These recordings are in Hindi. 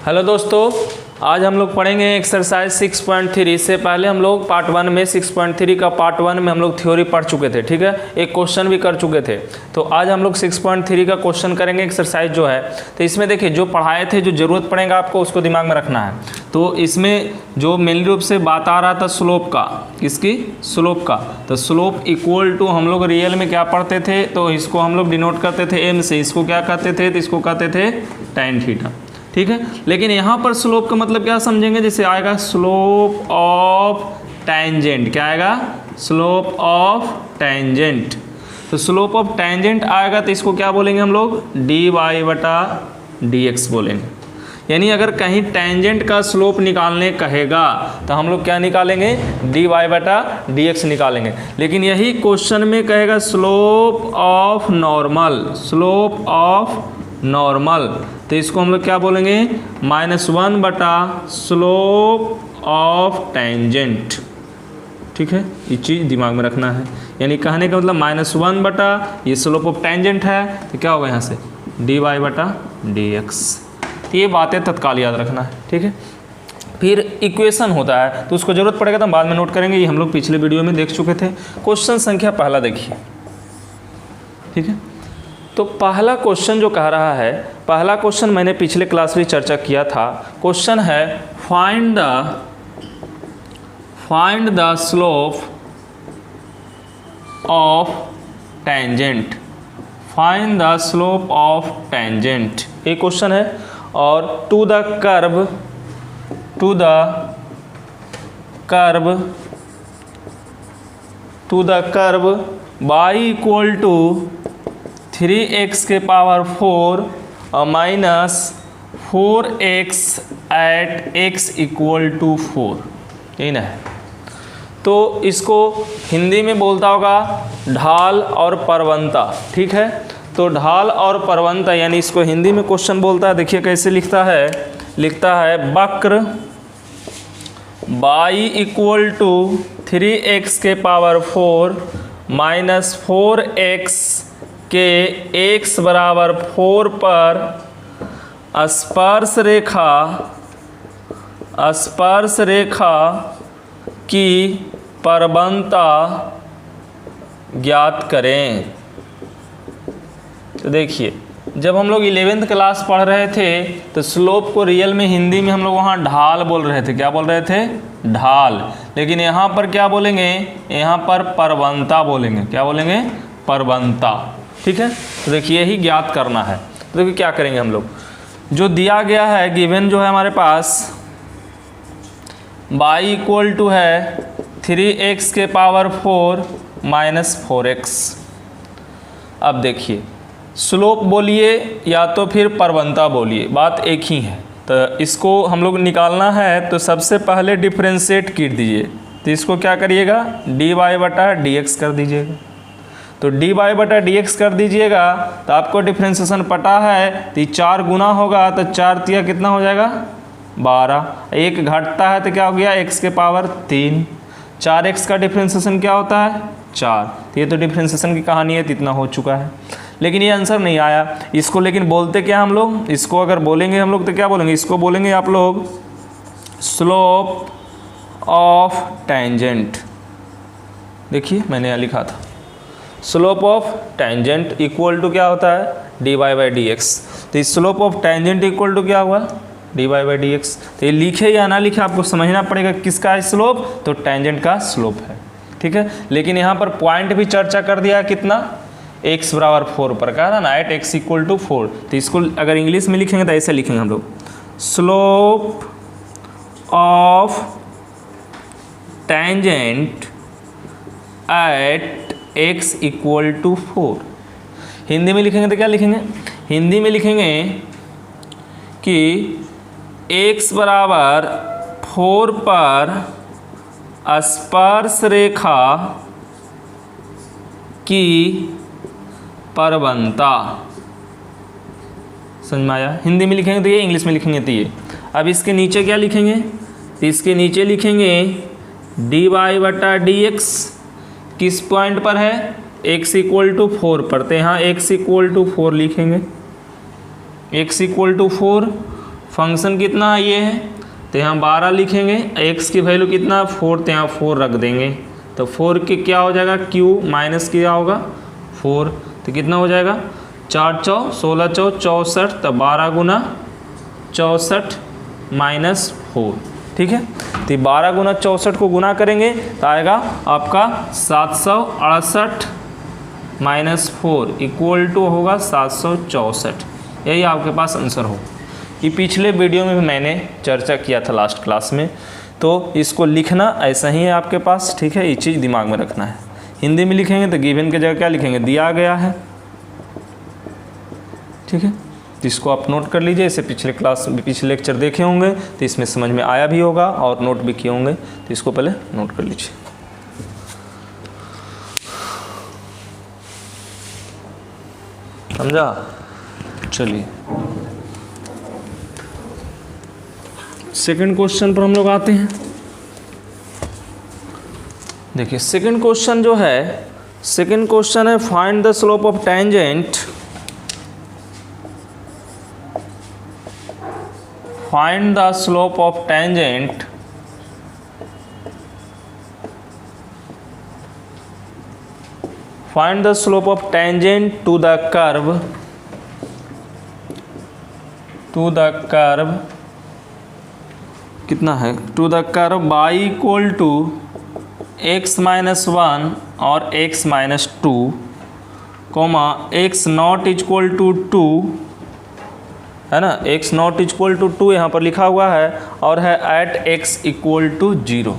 हेलो दोस्तों, आज हम लोग पढ़ेंगे एक्सरसाइज 6.3। से पहले हम लोग पार्ट 1 में 6.3 का पार्ट 1 में हम लोग थ्योरी पढ़ चुके थे, ठीक है। एक क्वेश्चन भी कर चुके थे। तो आज हम लोग 6.3 का क्वेश्चन करेंगे एक्सरसाइज जो है। तो इसमें देखिए जो पढ़ाए थे, जो ज़रूरत पड़ेगा आपको उसको दिमाग में रखना है। तो इसमें जो मेन रूप से बात आ रहा था स्लोप का, किसकी? स्लोप का। तो स्लोप इक्वल टू हम लोग रियल में क्या पढ़ते थे, तो इसको हम लोग डिनोट करते थे एम से। इसको क्या कहते थे? तो इसको कहते थे tan थीटा, ठीक है। लेकिन यहाँ पर स्लोप का मतलब क्या समझेंगे? जैसे आएगा स्लोप ऑफ टेंजेंट। क्या आएगा? Slope of tangent. तो स्लोप ऑफ टेंजेंट आएगा तो इसको क्या बोलेंगे हम लोग? dy/dx बोलेंगे। यानी अगर कहीं टेंजेंट का स्लोप निकालने कहेगा तो हम लोग क्या निकालेंगे? dy/dx निकालेंगे। लेकिन यही क्वेश्चन में कहेगा slope of normal, slope of normal, तो इसको हम लोग क्या बोलेंगे? -1 स्लोप ऑफ टेंजेंट, ठीक है। ये चीज़ दिमाग में रखना है। यानी कहने का मतलब -1 ये स्लोप ऑफ टेंजेंट है, तो क्या होगा यहाँ से? dy/dx। ये बातें तत्काल याद रखना है, ठीक है। फिर इक्वेशन होता है तो उसको ज़रूरत पड़ेगा तो हम बाद में नोट करेंगे। ये हम लोग पिछले वीडियो में देख चुके थे। क्वेश्चन संख्या पहला देखिए, ठीक है। तो पहला क्वेश्चन जो कह रहा है, पहला क्वेश्चन मैंने पिछले क्लास में चर्चा किया था। क्वेश्चन है find the slope of tangent, find the slope of tangent, ये क्वेश्चन है। और to the curve y equal to 3x के पावर 4 और -4x eight x equal to 4, यही ना है। तो इसको हिंदी में बोलता होगा ढाल और परवंता, ठीक है। तो ढाल और परवंता यानी इसको हिंदी में क्वेश्चन बोलता है। देखिए कैसे लिखता है, वक्र y इक्वल टू 3x के पावर 4 -4x के x बराबर 4 पर स्पर्श रेखा की परवंता ज्ञात करें। तो देखिए जब हम लोग 11th क्लास पढ़ रहे थे तो स्लोप को रियल में हिंदी में हम लोग वहाँ ढाल बोल रहे थे। क्या बोल रहे थे? ढाल। लेकिन यहाँ पर क्या बोलेंगे? यहाँ पर परवंता बोलेंगे। क्या बोलेंगे? परवंता, ठीक है। तो देखिए यही ज्ञात करना है। तो देखिए क्या करेंगे हम लोग, जो दिया गया है गिवन जो है हमारे पास y इक्वल टू है 3x के पावर 4 -4x। अब देखिए स्लोप बोलिए या तो फिर परवंता बोलिए, बात एक ही है। तो इसको हम लोग निकालना है तो सबसे पहले डिफ्रेंशिएट कर दीजिए। तो इसको क्या करिएगा? dy/dx कर दीजिएगा। तो dy/dx कर दीजिएगा तो आपको डिफ्रेंशिएशन पता है। तो 4 गुना होगा तो 4 तिया कितना हो जाएगा? 12। एक घटता है तो क्या हो गया? x के पावर 3। 4x का डिफ्रेंशिएशन क्या होता है? 4। तो ये तो डिफ्रेंशिएशन की कहानी है, तो इतना हो चुका है। लेकिन ये आंसर नहीं आया इसको। लेकिन बोलते क्या हम लोग? इसको अगर बोलेंगे हम लोग तो क्या बोलेंगे? इसको बोलेंगे आप लोग स्लोप ऑफ टेंजेंट। देखिए मैंने यहाँ लिखा था slope of tangent equal to क्या होता है? dy/dx। तो इस slope of tangent equal to क्या हुआ? dy/dx। तो ये लिखे या ना लिखे आपको समझना पड़ेगा किसका है स्लोप? तो टेंजेंट का स्लोप है, ठीक है। लेकिन यहाँ पर पॉइंट भी चर्चा कर दिया है कितना? x बराबर 4 पर कहा था ना, एट x इक्वल टू 4। तो इसको अगर इंग्लिश में लिखेंगे तो ऐसे लिखेंगे हम लोग slope of tangent at x equal to 4। Hindi में लिखेंगे तो क्या लिखेंगे? हिंदी में लिखेंगे कि x बराबर 4 पर स्पर्श रेखा की परवंता। समझ में आया? हिंदी में लिखेंगे तो ये, इंग्लिश में लिखेंगे तो ये। अब इसके नीचे क्या लिखेंगे? तो इसके नीचे लिखेंगे dy/dx किस पॉइंट पर है? x इक्वल टू 4 पढ़ते हैं, यहाँ x इक्वल टू 4 लिखेंगे, x इक्वल टू 4, फंक्शन कितना ये है, तो यहाँ 12 लिखेंगे, x की वैल्यू कितना 4, तो यहाँ 4 रख देंगे, तो 4 के क्या हो जाएगा q माइनस क्या होगा 4, तो कितना हो जाएगा 4 चौ 16 चौ 64, तो 12 गुना 64 माइनस 4, ठीक है। तो 12 गुना 64 को गुना करेंगे तो आएगा आपका 768 माइनस 4 इक्वल टू होगा 764। यही आपके पास आंसर हो। ये पिछले वीडियो में भी मैंने चर्चा किया था लास्ट क्लास में, तो इसको लिखना ऐसा ही है आपके पास, ठीक है। ये चीज़ दिमाग में रखना है। हिंदी में लिखेंगे तो गिवन की जगह क्या लिखेंगे, दिया गया है, ठीक है। तो इसको आप नोट कर लीजिए। इसे पिछले लेक्चर देखे होंगे तो इसमें समझ में आया भी होगा और नोट भी किए होंगे, तो इसको पहले नोट कर लीजिए। समझा? चलिए सेकंड क्वेश्चन पर हम लोग आते हैं। देखिए सेकंड क्वेश्चन जो है, सेकंड क्वेश्चन है find the slope of tangent, find the slope of tangent find the slope of tangent to the curve कितना है, to the curve y equal to x minus 1 और x minus 2 comma x not equal to 2 है ना, x नॉट इक्वल टू 2 यहाँ पर लिखा हुआ है, और है at x equal to 0,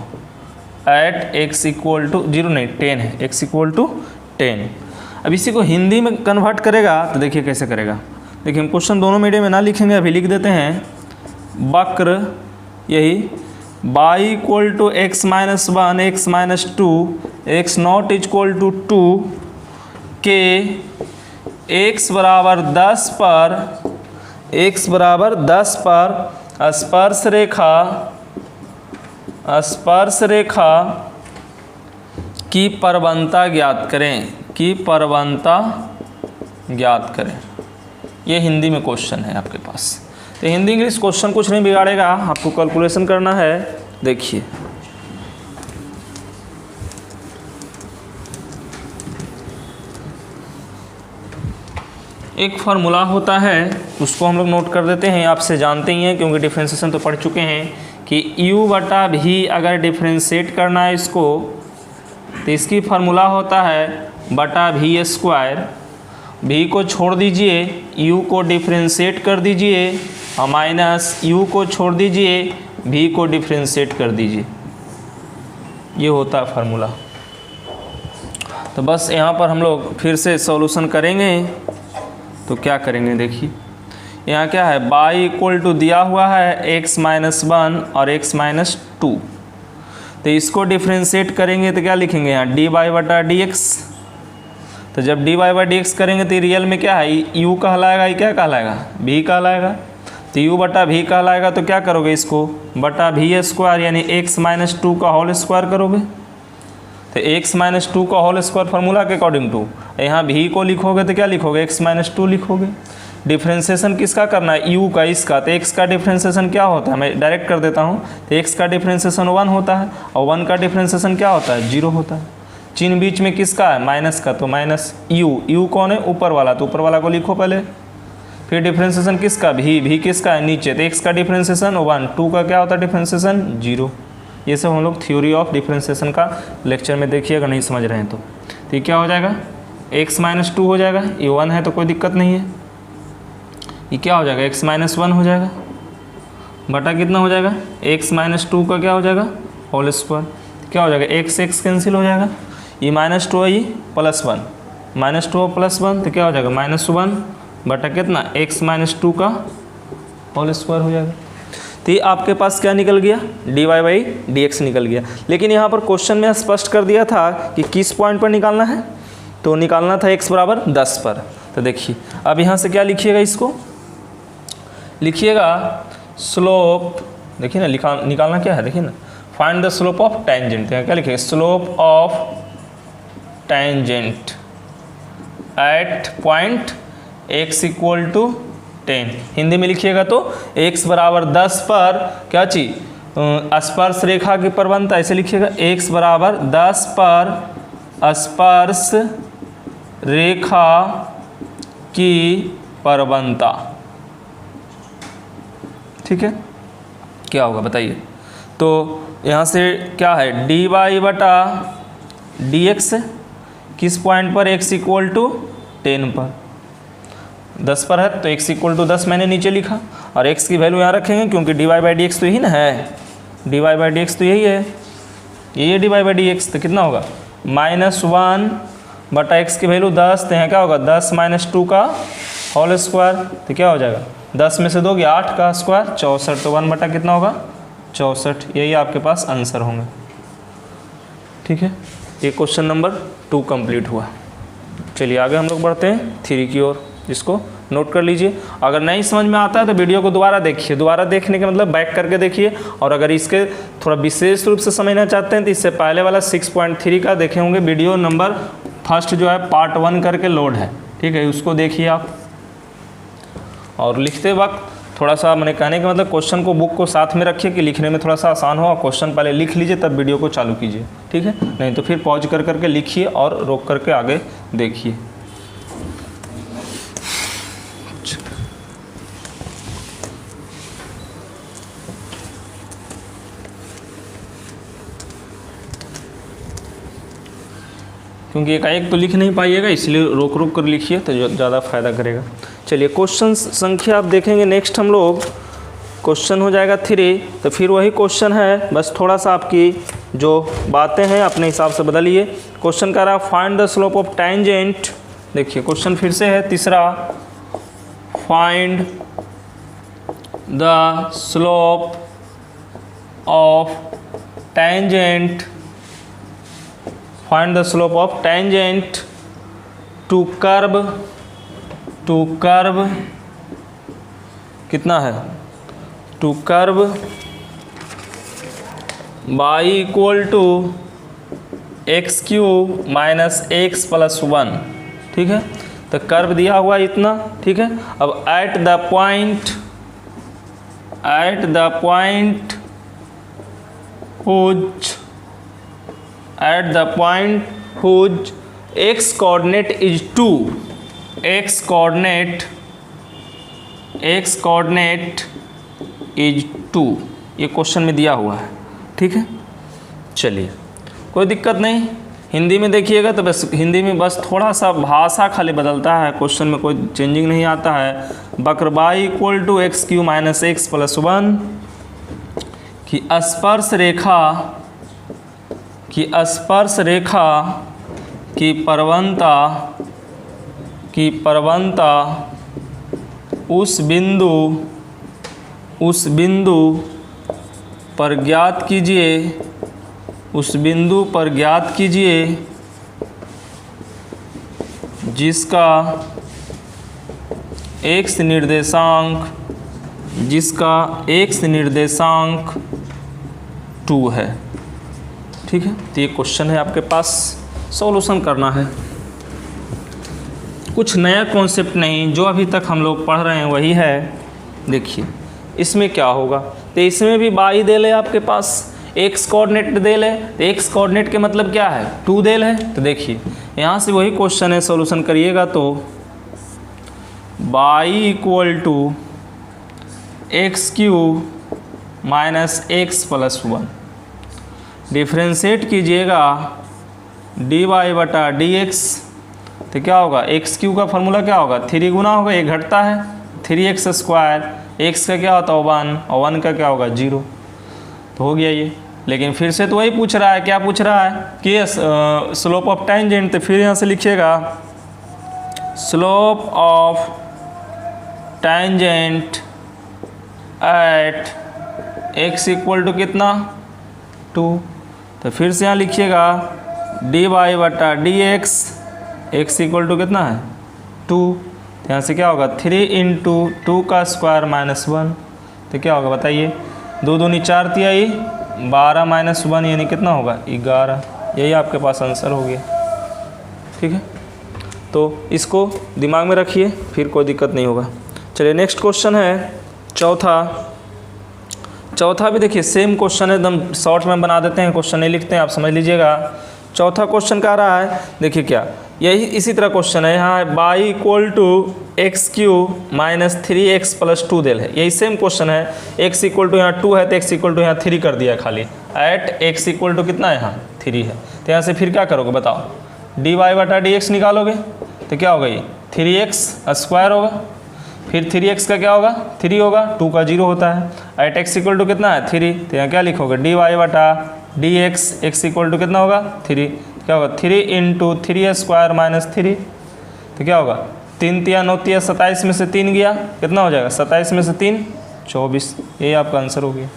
at x equal to 0 नहीं 10 है, x इक्वल टू 10। अब इसी को हिंदी में कन्वर्ट करेगा तो देखिए कैसे करेगा। देखिए हम क्वेश्चन दोनों मीडियम में ना लिखेंगे, अभी लिख देते हैं। वक्र यही y equal to x minus 1 x minus 2 x not equal to 2 के x बराबर 10 पर स्पर्श रेखा की प्रवणता ज्ञात करें, ये हिंदी में क्वेश्चन है आपके पास। तो हिंदी इंग्लिश क्वेश्चन कुछ नहीं बिगाड़ेगा, आपको कैलकुलेशन करना है। देखिए एक फार्मूला होता है, उसको हम लोग नोट कर देते हैं। आपसे जानते ही हैं क्योंकि डिफ्रेंशिएशन तो पढ़ चुके हैं कि u बटा v अगर डिफ्रेंशिएट करना है इसको, तो इसकी फार्मूला होता है बटा v स्क्वायर। v को छोड़ दीजिए, u को डिफ्रेंशिएट कर दीजिए, और माइनस u को छोड़ दीजिए, v को डिफ्रेंशिएट कर दीजिए। ये होता है फार्मूला। तो बस यहाँ पर हम लोग फिर से सॉल्यूशन करेंगे। तो क्या करेंगे, देखिए यहाँ क्या है, y इक्वल टू दिया हुआ है x माइनस 1 और x माइनस 2। तो इसको डिफ्रेंशिएट करेंगे तो क्या लिखेंगे यहाँ dy बटा dx। तो जब dy बाई डी एक्स करेंगे तो रियल में क्या है, u कहलाएगा, ये क्या कहलाएगा, v कहलाएगा। तो u बटा v कहलाएगा, तो क्या करोगे, इसको बटा v स्क्वायर यानी x माइनस 2 का होल स्क्वायर करोगे। तो x माइनस 2 का होल स्क्वायर फार्मूला के अकॉर्डिंग टू यहाँ v को लिखोगे तो क्या लिखोगे, x माइनस 2 लिखोगे। डिफ्रेंशिएशन किसका करना है, u का, इसका। तो x का डिफ्रेंशिएशन क्या होता है, मैं डायरेक्ट कर देता हूँ। तो x का डिफ्रेंशिएशन 1 होता है और 1 का डिफ्रेंशिएशन क्या होता है, 0 होता है। चिन्ह बीच में किसका है, माइनस का, तो माइनस u कौन है, ऊपर वाला, तो ऊपर वाला को लिखो पहले। फिर डिफ्रेंशिएशन किसका, v किसका है, नीचे। तो x का डिफ्रेंशिएशन 1, 2 का क्या होता है डिफ्रेंशिएशन 0। ये सब हम लोग थ्योरी ऑफ डिफ्रेंशिएशन का लेक्चर में देखिए, अगर नहीं समझ रहे हैं तो ये क्या हो जाएगा, x माइनस 2 हो जाएगा, ये 1 है तो कोई दिक्कत नहीं है। ये क्या हो जाएगा, x माइनस 1 हो जाएगा, बटा कितना हो जाएगा, x माइनस 2 का क्या हो जाएगा, होल स्क्वायर। क्या हो जाएगा, x कैंसिल हो जाएगा, ये माइनस 2 है, ये प्लस 1, माइनस 2 प्लस 1 तो क्या हो जाएगा, माइनस 1 बटा कितना, x माइनस 2 का होल स्क्वायर हो जाएगा। तो ये आपके पास क्या निकल गया, dy बाई डी एक्स निकल गया। लेकिन यहाँ पर क्वेश्चन में स्पष्ट कर दिया था कि किस पॉइंट पर निकालना है, तो निकालना था x बराबर 10 पर। तो देखिए अब यहाँ से क्या लिखिएगा, इसको लिखिएगा स्लोप, देखिए ना निकालना क्या है, देखिए ना, find the slope of tangent. क्या लिखिएगा, slope of tangent at point x equal to 10। Hindi में लिखिएगा तो x बराबर 10 पर क्या चीज, स्पर्श रेखा की प्रवणता, ऐसे लिखिएगा x बराबर 10 पर स्पर्श रेखा की प्रवणता। ठीक है, क्या होगा बताइए। तो यहाँ से क्या है, dy बटा dx किस पॉइंट पर, x इक्वल टू 10 पर, 10 पर है तो x इक्वल टू 10 मैंने नीचे लिखा, और x की वैल्यू यहाँ रखेंगे क्योंकि dy बाई डी एक्स तो यही ना है, dy बाई डी एक्स तो यही है, यही है dy बाई डी एक्स। तो कितना होगा, -1 बटा x की वैल्यू 10, तो यहाँ क्या होगा 10 - 2 का होल स्क्वायर, तो क्या हो जाएगा 10 में से दोगे 8 का स्क्वायर 64, तो 1 बटा कितना होगा 64। यही आपके पास आंसर होंगे। ठीक है, ये क्वेश्चन नंबर 2 कंप्लीट हुआ। चलिए आगे हम लोग बढ़ते हैं 3 की ओर, जिसको नोट कर लीजिए। अगर नहीं समझ में आता है तो वीडियो को दोबारा देखिए, दोबारा देखने का मतलब बैक करके देखिए, और अगर इसके थोड़ा विशेष रूप से समझना चाहते हैं तो इससे पहले वाला 6.3 का देखे होंगे वीडियो नंबर फर्स्ट जो है पार्ट 1 करके लोड है। ठीक है, उसको देखिए आप। और लिखते वक्त थोड़ा सा, मैंने कहने का मतलब क्वेश्चन को बुक को साथ में रखिए कि लिखने में थोड़ा सा आसान हो, और क्वेश्चन पहले लिख लीजिए तब वीडियो को चालू कीजिए। ठीक है, नहीं तो फिर पॉज कर करके लिखिए और रोक करके आगे देखिए। क्योंकि एकाएक तो लिख नहीं पाइएगा, इसलिए रोक रोक कर लिखिए तो ज़्यादा फायदा करेगा। चलिए क्वेश्चन संख्या आप देखेंगे नेक्स्ट हम लोग, क्वेश्चन हो जाएगा 3। तो फिर वही क्वेश्चन है, बस थोड़ा सा आपकी जो बातें हैं अपने हिसाब से बदलिए। क्वेश्चन कह रहा है find the slope of tangent. देखिए क्वेश्चन फिर से है तीसरा, find the slope of tangent, find the slope of tangent to curve कितना है, to curve y equal to x³ minus x plus 1। ठीक है, तो कर्व दिया हुआ इतना। ठीक है, अब at the point whose x coordinate is 2, x coordinate is 2, ये क्वेश्चन में दिया हुआ है। ठीक है, चलिए कोई दिक्कत नहीं। हिंदी में देखिएगा तो बस हिंदी में बस थोड़ा सा भाषा खाली बदलता है, क्वेश्चन में कोई चेंजिंग नहीं आता है। वक्र y equal to x³ minus x plus 1 की स्पर्श रेखा की प्रवणता उस बिंदु पर ज्ञात कीजिए जिसका x निर्देशांक 2 है। ठीक है, तो ये क्वेश्चन है आपके पास, सॉल्यूशन करना है। कुछ नया कॉन्सेप्ट नहीं, जो अभी तक हम लोग पढ़ रहे हैं वही है। देखिए इसमें क्या होगा, तो इसमें भी y दे ले आपके पास, x कोऑर्डिनेट दे ले, तो x कोऑर्डिनेट के मतलब क्या है 2 दे ले। तो देखिए यहाँ से वही क्वेश्चन है, सॉल्यूशन करिएगा तो y equal to x³ minus x plus 1, differentiate कीजिएगा dy बटा dx, तो क्या होगा x³ का फॉर्मूला क्या होगा 3 गुना होगा, ये घटता है 3x², x का क्या होता है 1 और 1 का क्या होगा 0, तो हो गया ये। लेकिन फिर से तो वही पूछ रहा है, क्या पूछ रहा है कि स्लोप ऑफ टेंजेंट, तो फिर यहाँ से लिखिएगा slope of tangent at x equal to कितना 2, तो फिर से यहाँ लिखिएगा dy बटा dx, x इक्वल टू कितना है 2, तो यहाँ से क्या होगा 3 इंटू 2 का स्क्वायर माइनस 1, तो क्या होगा बताइए 2 दूनी 4 तिहाई 12 माइनस 1 यानी कितना होगा 11। यही आपके पास आंसर हो गया। ठीक है, तो इसको दिमाग में रखिए, फिर कोई दिक्कत नहीं होगा। चलिए नेक्स्ट क्वेश्चन है चौथा भी देखिए सेम क्वेश्चन है, एकदम शॉर्ट में बना देते हैं, क्वेश्चन नहीं लिखते हैं, आप समझ लीजिएगा। चौथा क्वेश्चन कह रहा है, देखिए क्या यही इसी तरह क्वेश्चन है, यहाँ y equal to x cube minus 3x plus 2 देल है, यही सेम क्वेश्चन है। x इक्वल टू यहाँ 2 है तो x इक्वल टू यहाँ 3 कर दिया खाली, एट x इक्वल टू कितना है, यहाँ 3 है। तो यहाँ से फिर क्या करोगे बताओ, dy बटा dx निकालोगे तो क्या होगा, ये 3x स्क्वायर होगा, फिर 3x का क्या होगा 3 होगा, 2 का 0 होता है, एट x इक्वल टू कितना है 3, तो यहाँ क्या लिखोगे dy बटा dx, x इक्वल टू कितना होगा 3, क्या होगा 3 इंटू 3 स्क्वायर माइनस 3, तो क्या होगा 3 तिया 9 तिया 27 में से 3 गया, कितना हो जाएगा 27 में से 3 24, यही आपका आंसर हो गया,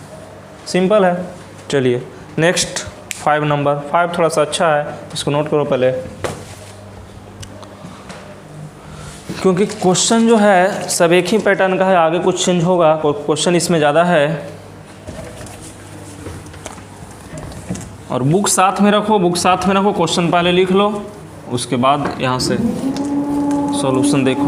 सिंपल है। चलिए नेक्स्ट 5 नंबर, 5 थोड़ा सा अच्छा है, इसको नोट करो पहले, क्योंकि क्वेश्चन जो है सब एक ही पैटर्न का है, आगे कुछ चेंज होगा, क्वेश्चन इसमें ज़्यादा है। और बुक साथ में रखो, क्वेश्चन पहले लिख लो, उसके बाद यहाँ से सॉल्यूशन देखो।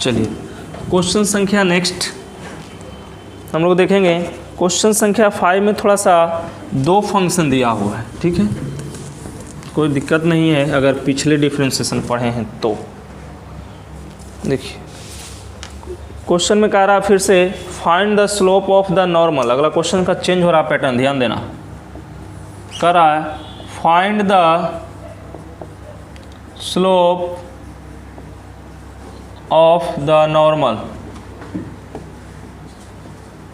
चलिए क्वेश्चन संख्या नेक्स्ट हम लोग देखेंगे। क्वेश्चन संख्या 5 में थोड़ा सा 2 फंक्शन दिया हुआ है, ठीक है, कोई दिक्कत नहीं है अगर पिछले डिफरेंशिएशन पढ़े हैं तो। देखिए क्वेश्चन में कह रहा है फिर से find the slope of the normal, अगला क्वेश्चन का चेंज हो रहा पैटर्न, ध्यान देना। कह रहा है find the slope of the normal.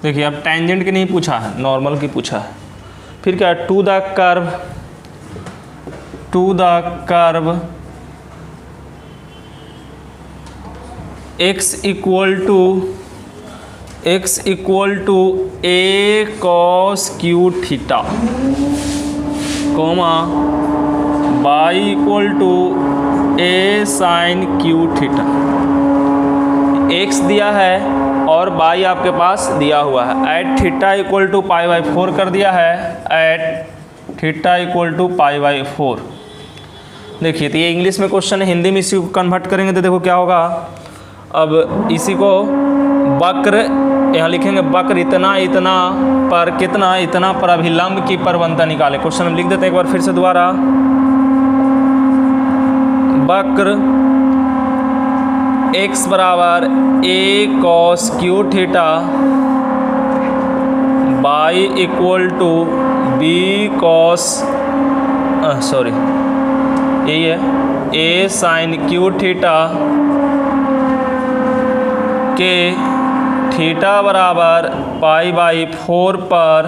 देखिए अब टेंजेंट की नहीं पूछा है, नॉर्मल की पूछा है। फिर क्या, to the curve x equal to a cos q theta, comma y equal to a sin q theta. x दिया है और y आपके पास दिया हुआ है, एट थीटा इक्वल टू π/4 कर दिया है, एट थीटा इक्वल टू π/4। देखिए तो ये इंग्लिश में क्वेश्चन है, हिंदी में इसी को कन्वर्ट करेंगे तो देखो क्या होगा। अब इसी को वक्र, यहाँ लिखेंगे वक्र इतना पर कितना, इतना पर अभिलंब की प्रवणता निकाले। क्वेश्चन हम लिख देते हैं एक बार फिर से दोबारा, वक्र x बराबर a cos q theta, y equal to b cos यही है a sin q थीटा के थीटा बराबर π/4 पर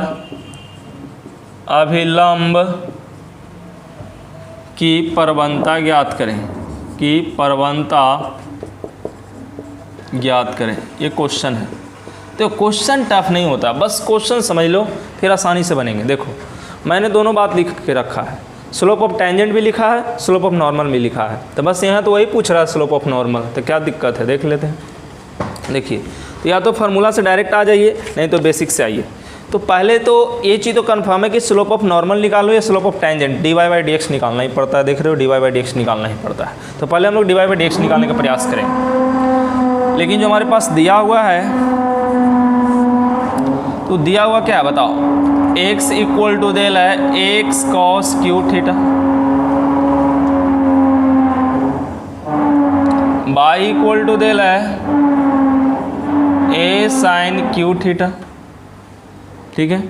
अभिलंब की प्रवणता ज्ञात करें, ये क्वेश्चन है। तो क्वेश्चन टफ नहीं होता, बस क्वेश्चन समझ लो फिर आसानी से बनेंगे। देखो मैंने दोनों बात लिख के रखा है, स्लोप ऑफ टेंजेंट भी लिखा है, स्लोप ऑफ नॉर्मल भी लिखा है, तो बस यहाँ तो वही पूछ रहा है स्लोप ऑफ नॉर्मल, तो क्या दिक्कत है देख लेते हैं। देखिए तो या तो फार्मूला से डायरेक्ट आ जाइए, नहीं तो बेसिक से आइए। तो पहले तो ये चीज़ तो कन्फर्म है कि स्लोप ऑफ नॉर्मल निकालो या स्लोप ऑफ टेंजेंट, dy/dx निकालना ही पड़ता है, देख रहे हो dy/dx निकालना ही पड़ता है। तो पहले हम लोग dy/dx निकालने का प्रयास करें, लेकिन जो हमारे पास दिया हुआ है, तो दिया हुआ क्या है बताओ, x इक्वल टू देल है x cos q theta, y equal to देल है a sin q थीटा, ठीक है।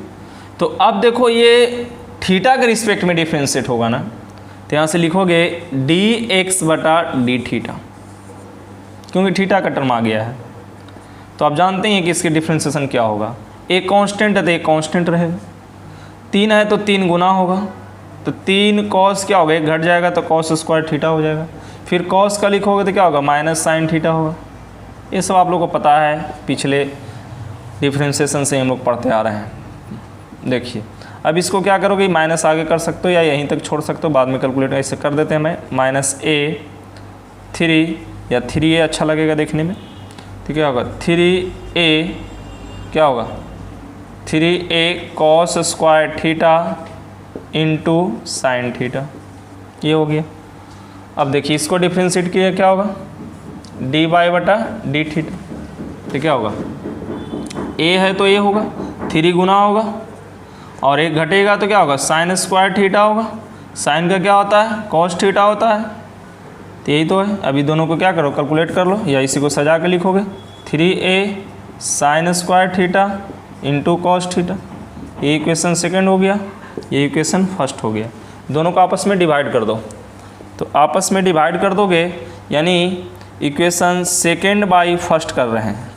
तो अब देखो ये थीटा के रिस्पेक्ट में डिफ्रेंशिएट होगा ना, तो यहाँ से लिखोगे dx बटा d थीटा, क्योंकि थीटा का टर्म आ गया है। तो आप जानते हैं कि इसके डिफ्रेंशिएशन क्या होगा, एक कांस्टेंट है तो एक कांस्टेंट रहेगा, 3 है तो 3 गुना होगा, तो 3 cos क्या होगा, एक घट जाएगा तो cos स्क्वायर थीटा हो जाएगा, फिर cos का लिखोगे तो क्या होगा माइनस साइन थीटा होगा। ये सब आप लोगों को पता है, पिछले डिफ्रेंशिएशन से हम लोग पढ़ते आ रहे हैं। देखिए अब इसको क्या करोगे, माइनस आगे कर सकते हो या यहीं तक छोड़ सकते हो, बाद में कैलकुलेट ऐसे कर देते हैं। मैं -a3 या 3a अच्छा लगेगा देखने में, तो क्या होगा 3a क्या होगा 3a cos square theta into sine theta, ये हो गया। अब देखिए इसको डिफ्रेंशिएट किया क्या होगा, डी वाई बटा डी थीटा, तो क्या होगा, a है तो a होगा, 3 गुना होगा और 1 घटेगा तो क्या होगा, साइन स्क्वायर थीटा होगा। साइन का क्या होता है, कॉस थीटा होता है, तो यही तो है। अभी दोनों को क्या करो, कैलकुलेट कर लो या इसी को सजा के लिखोगे, 3a sine square theta into cos theta, ये इक्वेशन सेकेंड हो गया, ये इक्वेशन फर्स्ट हो गया। दोनों को आपस में डिवाइड कर दो, तो आपस में डिवाइड कर दोगे यानी इक्वेशन सेकेंड बाई फर्स्ट कर रहे हैं।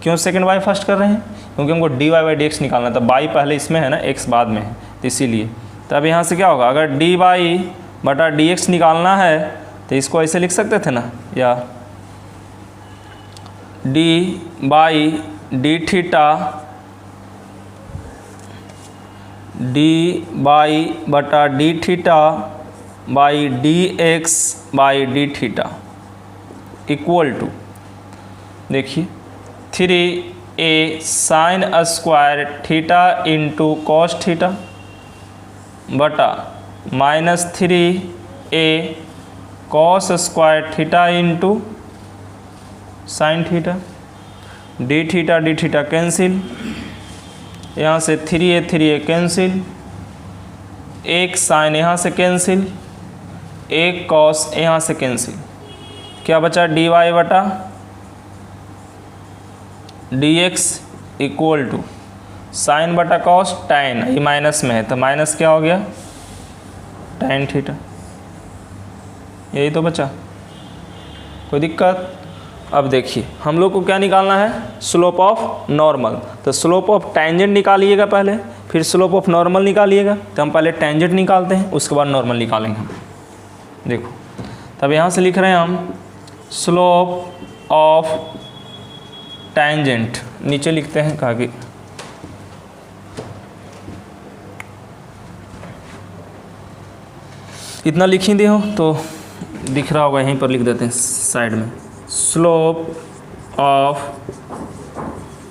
क्यों सेकेंड बाई फर्स्ट कर रहे हैं, क्योंकि हमको D Y by D X निकालना था, बाई पहले इसमें है ना, एक्स बाद में है, तो इसीलिए। तो अब यहाँ से क्या होगा, अगर डी वाई बटा डी एक्स निकालना है तो इसको ऐसे लिख सकते थे ना, या d by d theta d by बटा d theta by D x by d theta equal to, देखिए 3a sine square theta into cos theta बटा -3a cos square theta into sine theta, d theta cancel, यहाँ से 3a कैंसिल, एक साइन यहाँ से कैंसिल, एक कॉस यहाँ से कैंसिल, क्या बचा डी वाई बटा D x equal to sine बटा कॉस टाइन, ये माइनस में है तो माइनस क्या हो गया, टाइन थीटा, यही तो बचा, कोई दिक्कत। अब देखिए हम लोग को क्या निकालना है, स्लोप ऑफ नॉर्मल, तो स्लोप ऑफ टेंजेंट निकालिएगा पहले, फिर स्लोप ऑफ नॉर्मल निकालिएगा। तो हम पहले टेंजेंट निकालते हैं, उसके बाद नॉर्मल निकालेंगे हम। देखो तब यहाँ से लिख रहे हैं हम स्लोप ऑफ टेंजेंट, नीचे लिखते हैं कहा कि इतना लिख ही दे हो तो दिख रहा होगा, यहीं पर लिख देते हैं साइड में, slope of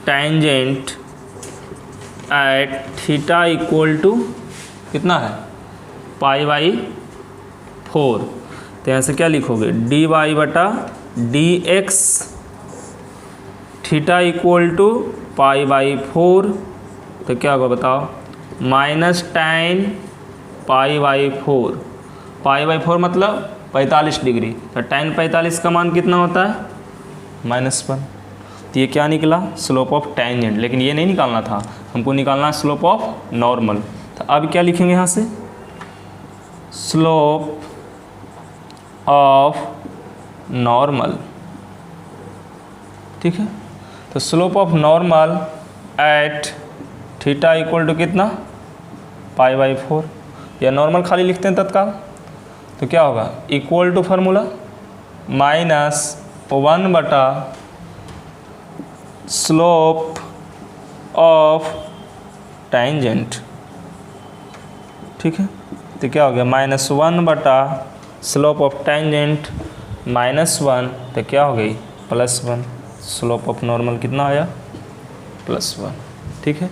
tangent at theta equal to कितना है, π/4। तो यहाँ से क्या लिखोगे, डी वाई बटा D x theta equal to π/4, तो क्या होगा बताओ, माइनस tan π/4, π/4 मतलब 45 डिग्री, तो tan 45 का मान कितना होता है, -1। तो ये क्या निकला, स्लोप ऑफ टेंजेंट, लेकिन ये नहीं निकालना था, हमको निकालना है स्लोप ऑफ नॉर्मल। तो अब क्या लिखेंगे यहाँ से, स्लोप ऑफ नॉर्मल, ठीक है। तो slope of normal at theta equal to कितना, π/4, या नॉर्मल खाली लिखते हैं तत्काल, तो क्या होगा, इक्वल टू फार्मूला -1 बटा स्लोप ऑफ टेंजेंट, ठीक है। तो क्या हो गया, -1 बटा स्लोप ऑफ टेंजेंट -1, तो क्या हो गई, +1। स्लोप ऑफ नॉर्मल कितना आया, +1, ठीक है।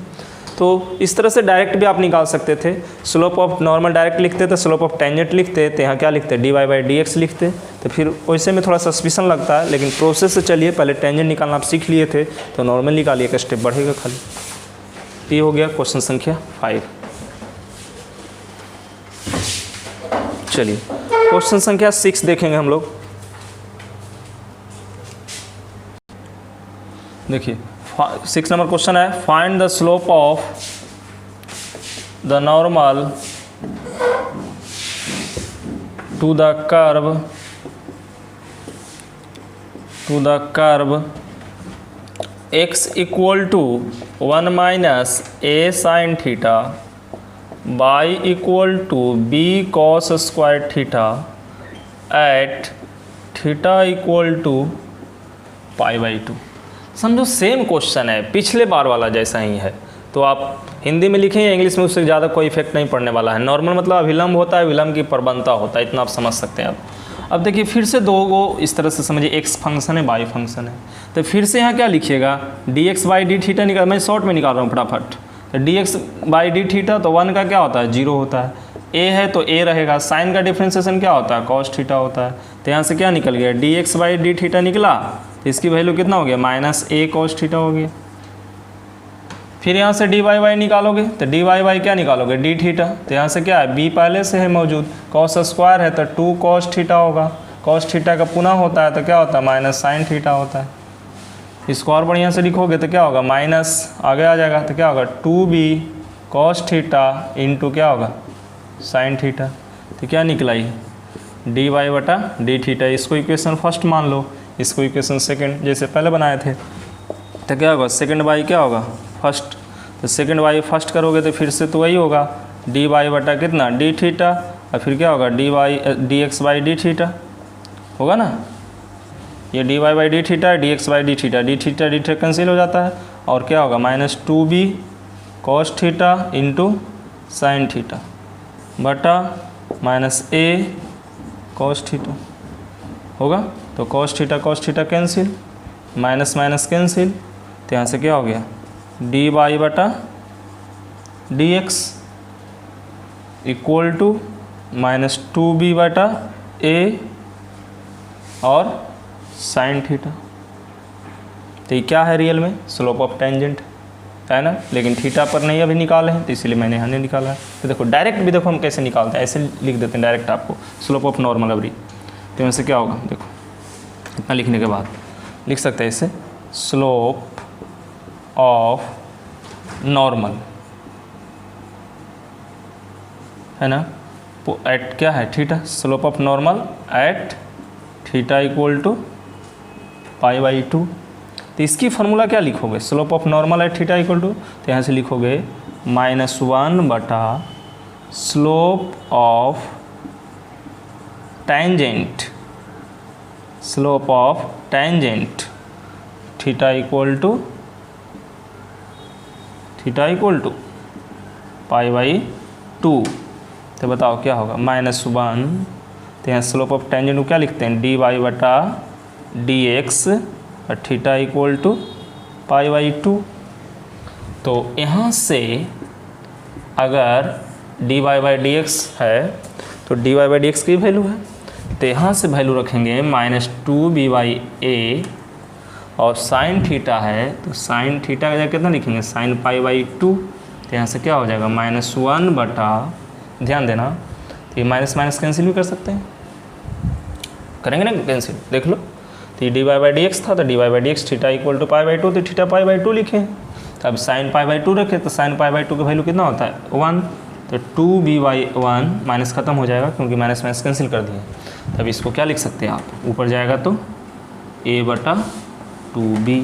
तो इस तरह से डायरेक्ट भी आप निकाल सकते थे, स्लोप ऑफ नॉर्मल डायरेक्ट लिखते तो स्लोप ऑफ टेंजेंट लिखते, तो यहाँ क्या लिखते, D Y by D X लिखते, तो फिर वैसे में थोड़ा सस्पिशन लगता है, लेकिन प्रोसेस से चलिए, पहले टेंजेंट निकालना आप सीख लिए थे तो नॉर्मल निकालिए, का स्टेप बढ़ेगा खाली। ये हो गया क्वेश्चन संख्या 5। चलिए क्वेश्चन संख्या 6 देखेंगे हम लोग। देखिए 6 नंबर क्वेश्चन है, find the slope of the normal to the curve x equal to 1 minus a sine theta y equal to b cos square theta at theta equal to π/2। समझो सेम क्वेश्चन है, पिछले बार वाला जैसा ही है, तो आप हिंदी में लिखें या इंग्लिश में, उससे ज़्यादा कोई इफेक्ट नहीं पड़ने वाला है। नॉर्मल मतलब अभिलंब होता है, विलंब की प्रवणता होता है, इतना आप समझ सकते हैं। अब देखिए फिर से दो गो इस तरह से समझिए, एक्स फंक्शन है, वाई फंक्शन है, तो फिर से यहाँ क्या लिखिएगा, D x by d theta निकाल, मैं शॉर्ट में निकाल रहा हूँ फटाफट, तो D x by d theta, तो 1 का क्या होता है 0 होता है, ए है तो ए रहेगा, साइन का डिफ्रेंसिएशन क्या होता है कॉस थीटा होता है। तो यहाँ से क्या निकल गया D x by d theta निकला, तो इसकी वैल्यू कितना हो गया माइनस ए कॉस थीटा हो गया। फिर यहाँ से डी वाई वाई निकालोगे तो डी वाई वाई क्या निकालोगे डी थीटा, तो यहाँ से क्या है बी पहले से है मौजूद, कॉस स्क्वायर है तो 2 कॉस थीटा होगा, कॉस थीटा का पुनः होता है तो क्या होता है माइनस साइन थीटा होता है। इसको और बढ़िया से लिखोगे तो क्या होगा माइनस आगे आ जाएगा, तो क्या होगा 2b कॉस थीटा इंटू क्या होगा साइन थीटा। तो क्या निकला ये डी वाई बटा डी थीटा। इसको इक्वेशन फर्स्ट मान लो, इसको इक्वेशन सेकंड जैसे पहले बनाए थे। तो क्या होगा सेकंड वाई क्या होगा फर्स्ट, तो सेकंड वाई फर्स्ट करोगे तो फिर से तो वही होगा डी वाई बटा कितना डी थीटा, और फिर क्या होगा d x by d theta होगा ना। ये d Y by d theta d x by d theta cancel हो जाता है, और क्या होगा minus 2b cos theta into sine theta बटा माइनस ए कॉस थीटा होगा। तो cos theta cancel, minus minus cancel, तो यहाँ से क्या हो गया डी वाई बटा D x equal to minus 2b बटा ए और साइन थीटा। तो ये क्या है रियल में स्लोप ऑफ टेंजेंट है ना, लेकिन थीटा पर नहीं अभी निकाले हैं तो इसलिए मैंने यहाँ नहीं निकाला है। तो देखो डायरेक्ट भी देखो हम कैसे निकालते हैं, ऐसे लिख देते हैं डायरेक्ट आपको स्लोप ऑफ नॉर्मल अवरी। तो यहाँ से क्या होगा देखो इतना लिखने के बाद लिख सकते हैं इसे स्लोप ऑफ नॉर्मल है ना, एट क्या है theta, slope of normal at theta equal to pi by 2। तो इसकी फार्मूला क्या लिखोगे slope of normal at theta equal to, तो यहाँ से लिखोगे -1 बटा slope of tangent, slope of tangent theta equal to pi by 2। तो बताओ क्या होगा -1, तो यहाँ स्लोप ऑफ टेंजेंट को क्या लिखते हैं डी वाई बटा डी एक्स और theta equal to pi by 2। तो यहाँ से अगर d Y by D x है तो d Y by D x की वैल्यू है, तो यहाँ से वैल्यू रखेंगे -2b बाई ए, और साइन थीटा है तो साइन थीटा का जगह कितना लिखेंगे साइन पाई बाई 2। तो यहाँ से क्या हो जाएगा -1 बटा, ध्यान देना तो ये माइनस माइनस कैंसिल भी कर सकते हैं, करेंगे ना कैंसिल देख लो। तो ये d Y by D x था तो d Y by D x theta equal to pi by 2, तो थीटा पाई बाई 2 लिखे। तो अब साइन पाई बाई 2 रखे तो साइन पाई बाई 2 का वैल्यू कितना होता है 1, तो 2b/1 माइनस खत्म हो जाएगा क्योंकि माइनस माइनस कैंसिल कर दिए। तब इसको क्या लिख सकते हैं आप, ऊपर जाएगा तो a बटा 2b।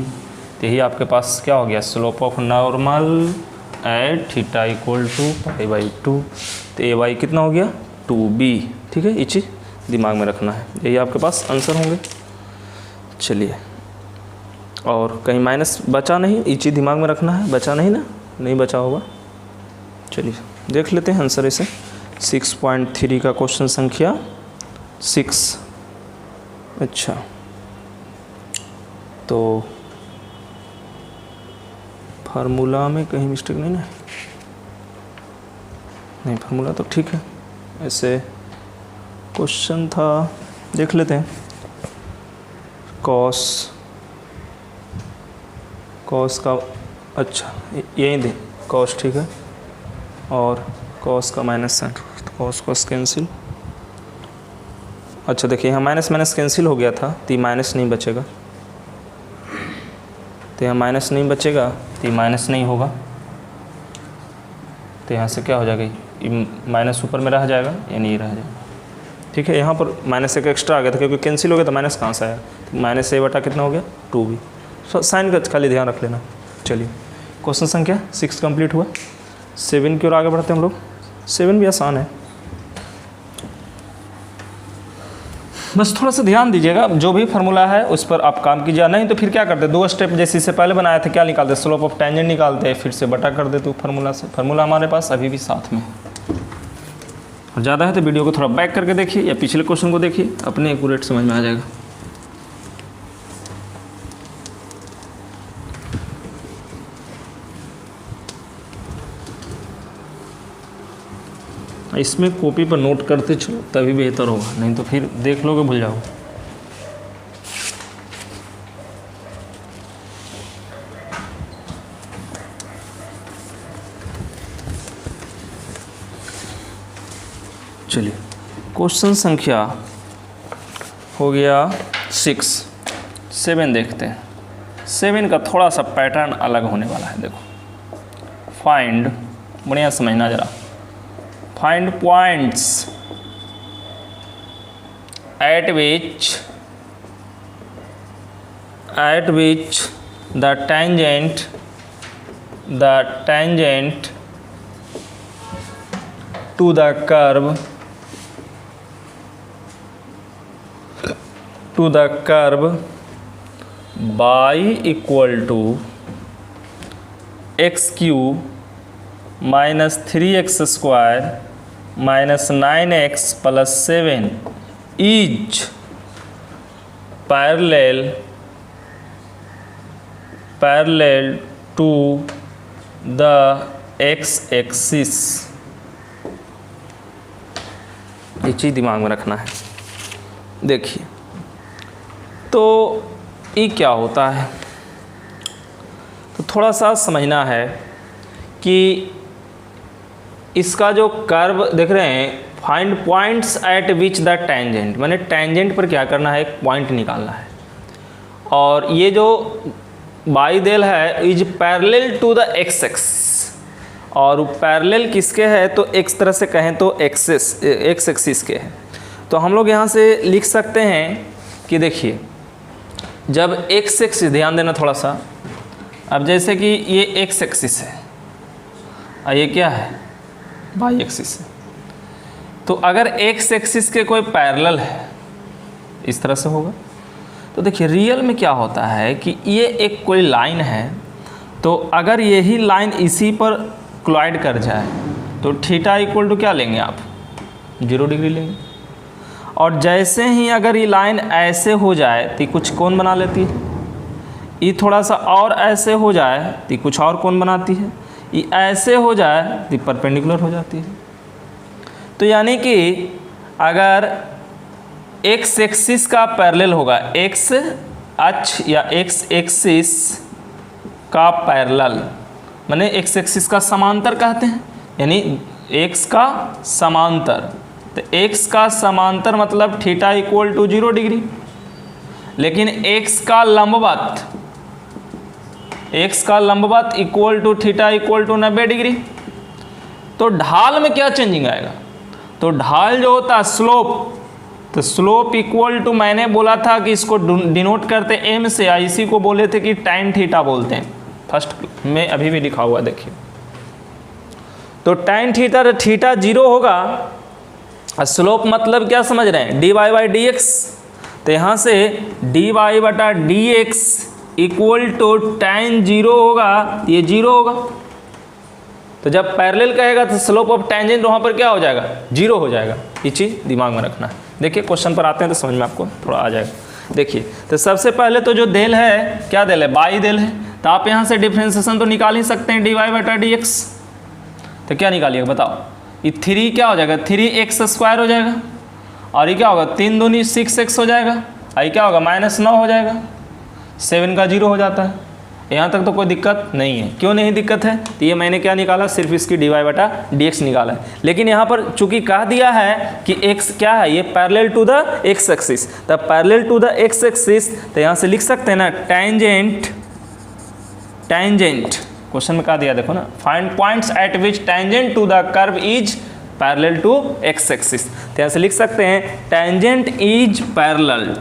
तो यही आपके पास क्या हो गया slope of normal at theta equal to pi by 2। तो ए वाई कितना हो गया 2b। ठीक है, ये चीज़ दिमाग में रखना है, यही आपके पास आंसर होंगे। चलिए, और कहीं माइनस बचा नहीं, ये चीज़ दिमाग में रखना है, बचा नहीं ना, नहीं बचा होगा। चलिए देख लेते हैं आंसर इसे। 6.3 का क्वेश्चन संख्या 6। अच्छा, तो फार्मूला में कहीं मिस्टेक नहीं ना, नहीं फार्मूला तो ठीक है। ऐसे क्वेश्चन था, देख लेते हैं। कॉस का, अच्छा यही दे कॉस, ठीक है, और कॉस का माइनस साइन, कॉस कैंसिल। अच्छा देखिए यहाँ माइनस माइनस कैंसिल हो गया था तो ये माइनस नहीं बचेगा, तो यहाँ माइनस नहीं बचेगा तो ये माइनस नहीं होगा। तो यहाँ से क्या हो जाएगा, ये माइनस ऊपर में रह जाएगा या नहीं रह जाएगा। ठीक है, यहाँ पर माइनस एक एक्स्ट्रा आ गया था क्योंकि कैंसिल हो गया तो माइनस कहाँ से आया, तो माइनस ए बटा कितना हो गया 2b। साइन का खाली ध्यान रख लेना। चलिए क्वेश्चन संख्या 6 कंप्लीट हुआ। 7 की ओर आगे बढ़ते हैं हम लोग। 7 भी आसान है, बस थोड़ा सा ध्यान दीजिएगा, जो भी फार्मूला है उस पर आप काम कीजिए। नहीं तो फिर क्या करते, 2 स्टेप जैसे इससे पहले बनाए थे, क्या निकालते स्लोप ऑफ टेंजेंट निकालते, फिर से बटा कर देते फार्मूला से। फार्मूला हमारे पास अभी भी साथ में, और ज़्यादा है तो वीडियो को थोड़ा बैक करके देखिए या पिछले क्वेश्चन को देखिए, अपने एक्यूरेट समझ में आ जाएगा। इसमें कॉपी पर नोट करते चलो तभी बेहतर होगा, नहीं तो फिर देख लोगे भूल जाओगे। चलिए क्वेश्चन संख्या हो गया 7 देखते हैं। 7 का थोड़ा सा पैटर्न अलग होने वाला है। देखो, फाइंड, बढ़िया समझना ज़रा, find points at which the tangent to the curve y equal to x cube minus 3x square minus 9x plus 7 is parallel to the x axis। ये चीज़ दिमाग में रखना है। देखिए, तो ये क्या होता है, तो थोड़ा सा समझना है कि इसका जो कर्व देख रहे हैं, find points at which the tangent, मैंने टेंजेंट पर क्या करना है, एक पॉइंट निकालना है। और ये जो बाई देल है is parallel to the x axis, और पैरेलल किसके है, तो एक तरह से कहें तो एक्स एक्सिस के हैं। तो हम लोग यहाँ से लिख सकते हैं कि देखिए, जब एक्स एक्सिस, ध्यान देना थोड़ा सा, अब जैसे कि ये एक्स एक्सिस है और ये क्या है, वाई एक्सिस है, तो अगर एक्स एक्सिस के कोई पैरेलल है इस तरह से होगा। तो देखिए रियल में क्या होता है कि ये एक कोई लाइन है, तो अगर यही लाइन इसी पर क्लॉइड कर जाए तो थीटा इक्वल टू क्या लेंगे आप, 0 डिग्री लेंगे। और जैसे ही अगर ये लाइन ऐसे हो जाए तो कुछ कोण बना लेती है, ये थोड़ा सा और ऐसे हो जाए तो कुछ और कोण बनाती है, ये ऐसे हो जाए तो परपेंडिकुलर हो जाती है। तो यानी कि अगर एक्स एक्सिस का पैरेलल होगा, एक्स अक्ष या एक्स एक्सिस का पैरेलल, माने एक्स एक्सिस का समांतर कहते हैं, यानी एक्स का समांतर। तो एक्स का समांतर मतलब थीटा इक्वल टू 0 डिग्री, लेकिन एक्स का लंबवत equal to theta equal to 90 degree. तो ढाल में क्या चेंजिंग आएगा, तो ढाल जो होता है स्लोप, तो स्लोप इक्वल टू, मैंने बोला था कि इसको डिनोट करते एम से, या इसी को बोले थे कि tan थीटा बोलते हैं, फर्स्ट में अभी भी लिखा हुआ देखिए। तो tan थीटा, थीटा 0 होगा, और स्लोप मतलब क्या समझ रहे हैं, dy बाई डी एक्स। तो यहाँ से dy बटा D x equal to tan 0 होगा, ये 0 होगा। तो जब पैरेलल कहेगा तो स्लोप ऑफ टेंजेंट वहाँ पर क्या हो जाएगा, 0 हो जाएगा। ये चीज़ दिमाग में रखना है। देखिए क्वेश्चन पर आते हैं तो समझ में आपको थोड़ा आ जाएगा। देखिए, तो सबसे पहले तो जो देल है, क्या देल है, बाई देल है, तो आप यहाँ से डिफ्रेंसिएशन तो निकाल ही सकते हैं, dy बटा डी एक्स। तो क्या निकालिएगा बताओ, ये 3 क्या हो जाएगा, 3x स्क्वायर हो जाएगा, और ये क्या होगा, 3 दूनी 6x हो जाएगा, और ये क्या होगा, -9 हो जाएगा। 7 का 0 हो जाता है। यहाँ तक तो कोई दिक्कत नहीं है। क्यों नहीं दिक्कत है, तो ये मैंने क्या निकाला, सिर्फ इसकी dy बटा डी एक्स निकाला है। लेकिन यहाँ पर चूंकि कह दिया है कि x क्या है, ये parallel to the x axis, तब parallel to the x axis, तो यहाँ से लिख सकते हैं ना टेंजेंट, क्वेश्चन में कहा दिया देखो ना, find points at which tangent to the curve is parallel to x axis. तो यहाँ से लिख सकते हैं tangent is parallel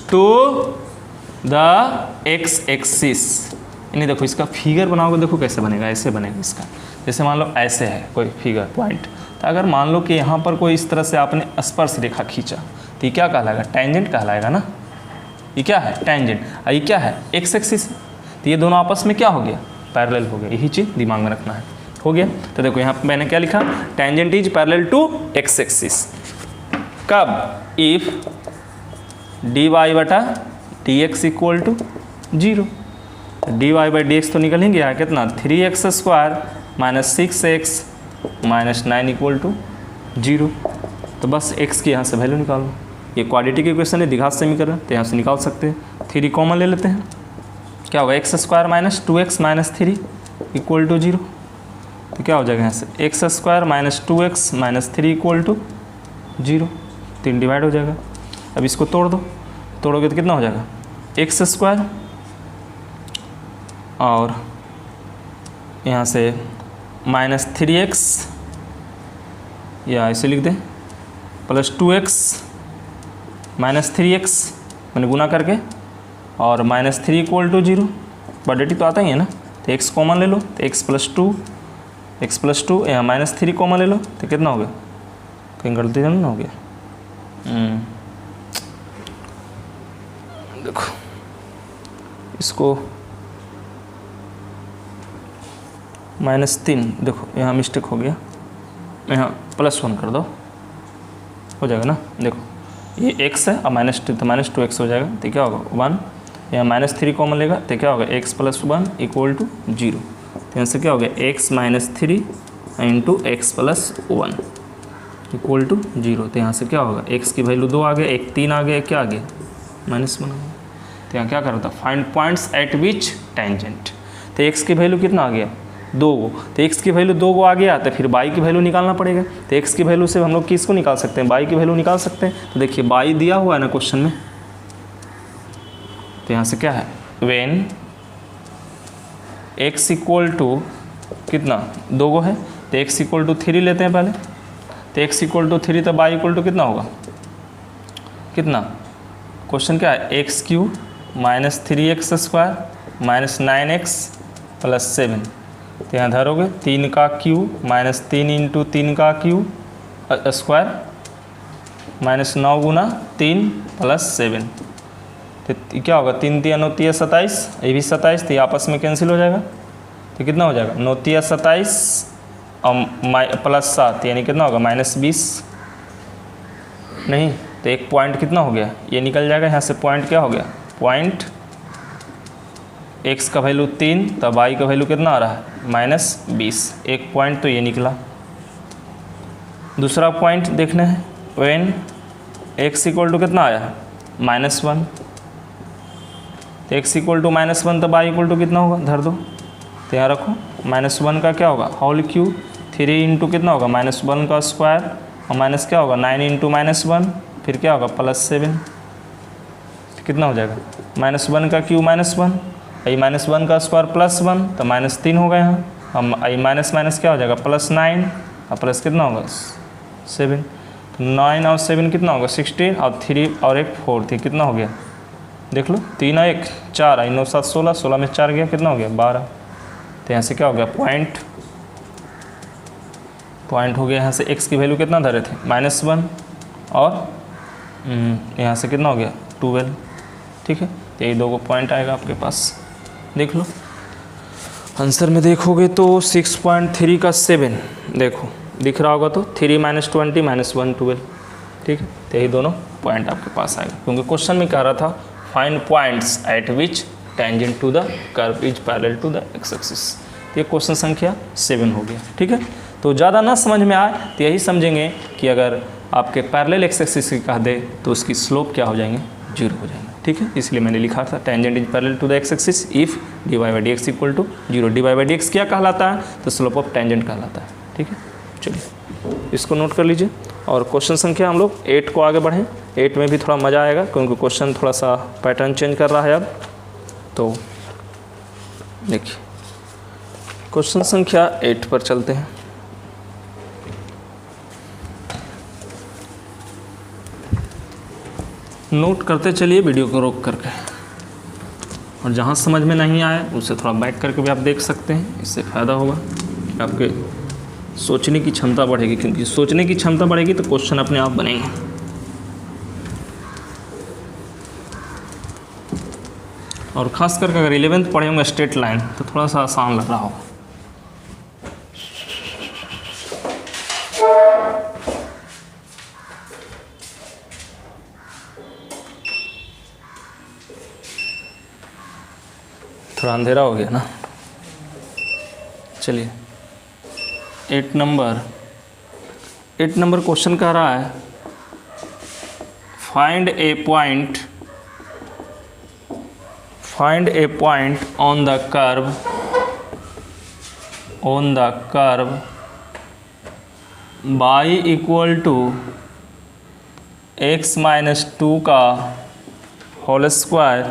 to the x axis. यानी देखो इसका फिगर बनाओगे, देखो कैसे बनेगा, ऐसे बनेगा इसका। जैसे मान लो ऐसे है कोई फिगर पॉइंट, तो अगर मान लो कि यहाँ पर कोई इस तरह से आपने स्पर्श रेखा खींचा, तो ये क्या कहलाएगा, टेंजेंट कहलाएगा ना। ये क्या है, टेंजेंट, और ये क्या है, x एक्सिस। तो ये दोनों आपस में क्या हो गया, पैरेलल हो गया। यही चीज़ दिमाग में रखना है। हो गया। तो देखो यहाँ मैंने क्या लिखा, tangent is parallel to x axis. कब, इफ dy बटा D x equal to 0। dy बाई डी एक्स तो निकलेंगे यहाँ कितना, 3x square -6x -9 equal to 0। तो बस x की यहाँ से वैल्यू निकालो। ये क्वाड्रेटिक इक्वेशन है, द्विघात समीकरण, तो यहाँ से निकाल सकते हैं। 3 कॉमन ले लेते हैं, क्या होगा x² - 2x - 3 इक्वल टू 0। तो क्या हो जाएगा यहाँ से x² - 2x - 3 equal to 0। 3 divide हो जाएगा। अब इसको तोड़ दो, तोड़ोगे तो कितना हो जाएगा x² और यहाँ से -3x या इसे लिख दें +2x - 3x मैंने गुना करके और -3 इक्वल टू 0। क्वाड्रेटिक तो आता ही है ना, तो x कॉमन ले लो, तो x + 2 यहाँ -3 कॉमन ले लो, तो कितना हो गया, कहीं गलती ना हो गया। देखो इसको -3, देखो यहाँ मिस्टेक हो गया, यहाँ +1 कर दो, हो जाएगा ना। देखो ये x है और -2 तो -2x हो जाएगा, तो क्या होगा 1, यहाँ -3 कॉमन लेगा, तो क्या होगा x + 1 इक्वल टू 0। तो यहाँ से क्या हो गया x - 3 into x + 1 equal to 0। तो यहाँ से क्या होगा x की वैल्यू 2 आ गया, एक 3 आ गया, क्या आ गया -1 आ गया। तो यहाँ क्या कर रहा था, find points at which tangent. तो x की वैल्यू कितना आ गया 2, तो x की वैल्यू 2 आ गया, तो फिर y की वैल्यू निकालना पड़ेगा। तो x की वैल्यू से हम लोग किसको निकाल सकते हैं, y की वैल्यू निकाल सकते हैं। तो देखिए y दिया हुआ है ना क्वेश्चन में, तो यहाँ से क्या है व्हेन x इक्वल टू कितना 2 है, तो x इक्वल टू 3 लेते हैं पहले, तो x इक्वल टू 3 तो y इक्वल टू कितना होगा, कितना क्वेश्चन क्या है x³ - 3x² - 9x + 7। तो यहाँ धरोगे 3 का क्यूब -3 इंटू 3 का क्यूब स्क्वायर -9 गुना 3 + 7। तो क्या होगा 3 × 9 = 27, ये भी 27, तो ये आपस में कैंसिल हो जाएगा। तो कितना हो जाएगा 9 × 27 और +7 यानी कितना होगा -20। नहीं तो एक पॉइंट कितना हो गया, ये निकल जाएगा यहाँ से। पॉइंट क्या हो गया, पॉइंट x का वैल्यू 3 तब y का वैल्यू कितना आ रहा है -20। एक पॉइंट तो ये निकला। दूसरा पॉइंट देखना है, व्हेन x इक्वल टू कितना आया -1, तो x इक्वल टू -1 तब y इक्वल टू कितना होगा, धर दो, तो यहाँ रखो -1 का क्या होगा होल क्यूब, 3 इंटू कितना होगा -1 का स्क्वायर और माइनस क्या होगा 9 इंटू -1 फिर क्या होगा +7, कितना हो जाएगा -1 का क्यूब -1 आई -1 का स्क्वायर +1 तो -3 होगा यहाँ। हम आई माइनस माइनस क्या हो जाएगा +9 और प्लस कितना होगा 7, तो 9 और 7 कितना होगा 16 और 3 और 1 4 थी, कितना हो गया देख लो 3 और 1 4 आई 9 7 16, 16 में 4 गया कितना हो गया 12। तो यहाँ से क्या हो गया पॉइंट हो गया। यहाँ से x की वैल्यू कितना धरे थे -1 और यहाँ से कितना हो गया 12, ठीक है। तो यही 2 पॉइंट आएगा आपके पास, देख लो आंसर में देखोगे तो 6.3 का 7 देखो दिख रहा होगा, तो 3 - 20 -1 12, ठीक है। तो यही दोनों पॉइंट आपके पास आएगा, क्योंकि क्वेश्चन में कह रहा था find points at which tangent to the curve is parallel to the x axis. ये क्वेश्चन संख्या 7 हो गया, ठीक है। तो ज़्यादा ना समझ में आए तो यही समझेंगे कि अगर आपके पैरेलल एक्स एक्सिस की कह दे तो उसकी स्लोप क्या हो जाएंगे 0 हो जाएंगे, ठीक है। इसलिए मैंने लिखा था tangent is parallel to the x axis if dy/dx equal to 0। dy/dx क्या कहलाता है, तो स्लोप ऑफ टेंजेंट कहलाता है, ठीक है। चलिए इसको नोट कर लीजिए और क्वेश्चन संख्या हम लोग 8 को आगे बढ़ें। 8 में भी थोड़ा मज़ा आएगा क्योंकि क्वेश्चन थोड़ा सा पैटर्न चेंज कर रहा है अब। तो देखिए क्वेश्चन संख्या 8 पर चलते हैं। नोट करते चलिए वीडियो को रोक करके, और जहाँ समझ में नहीं आए उसे थोड़ा बैक करके भी आप देख सकते हैं, इससे फ़ायदा होगा, आपके सोचने की क्षमता बढ़ेगी, क्योंकि सोचने की क्षमता बढ़ेगी तो क्वेश्चन अपने आप बनेंगे। और ख़ास करके अगर 11th पढ़े होंगे स्ट्रेट लाइन तो थोड़ा सा आसान लग रहा होगा। थोड़ा अंधेरा हो गया ना, चलिए 8 नंबर क्वेश्चन कह रहा है find a point on the curve y equal to x minus 2 का whole square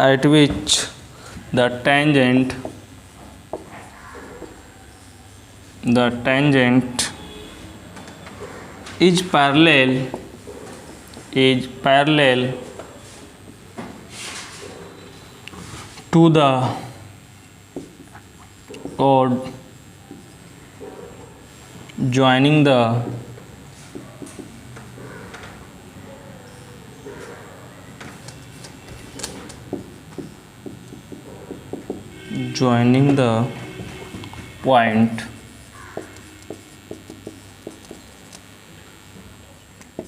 at which the tangent is parallel to the chord joining the point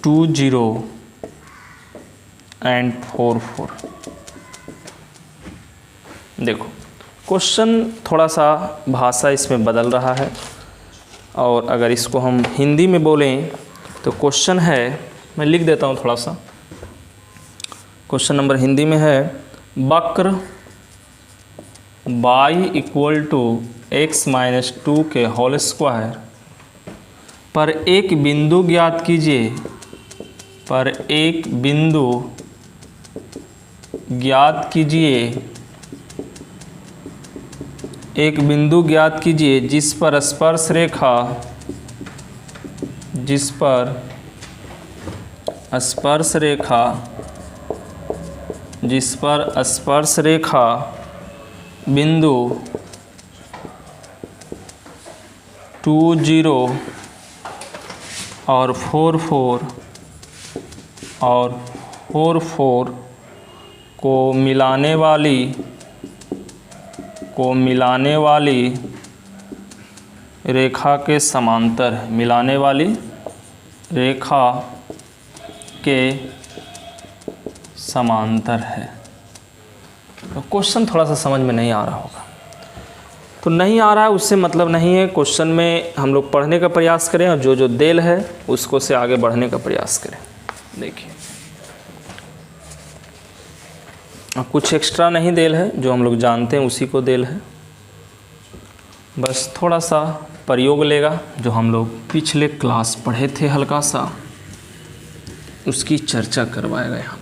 2, 0 and 4, 4। देखो क्वेश्चन थोड़ा सा भाषा इसमें बदल रहा है, और अगर इसको हम हिंदी में बोलें तो क्वेश्चन है, मैं लिख देता हूँ थोड़ा सा। क्वेश्चन नंबर हिंदी में है, वक्र y equal to x minus 2 के होल स्क्वायर पर एक बिंदु ज्ञात कीजिए, एक बिंदु ज्ञात कीजिए जिस पर स्पर्श रेखा बिंदु 2, 0 और 4, 4 को मिलाने वाली रेखा के समांतर है, तो क्वेश्चन थोड़ा सा समझ में नहीं आ रहा होगा, तो नहीं आ रहा है उससे मतलब नहीं है। क्वेश्चन में हम लोग पढ़ने का प्रयास करें और जो देल है उसको से आगे बढ़ने का प्रयास करें। देखिए कुछ एक्स्ट्रा नहीं देल है, जो हम लोग जानते हैं उसी को देल है, बस थोड़ा सा प्रयोग लेगा जो हम लोग पिछले क्लास पढ़े थे, हल्का सा उसकी चर्चा करवाएगा यहाँ पर।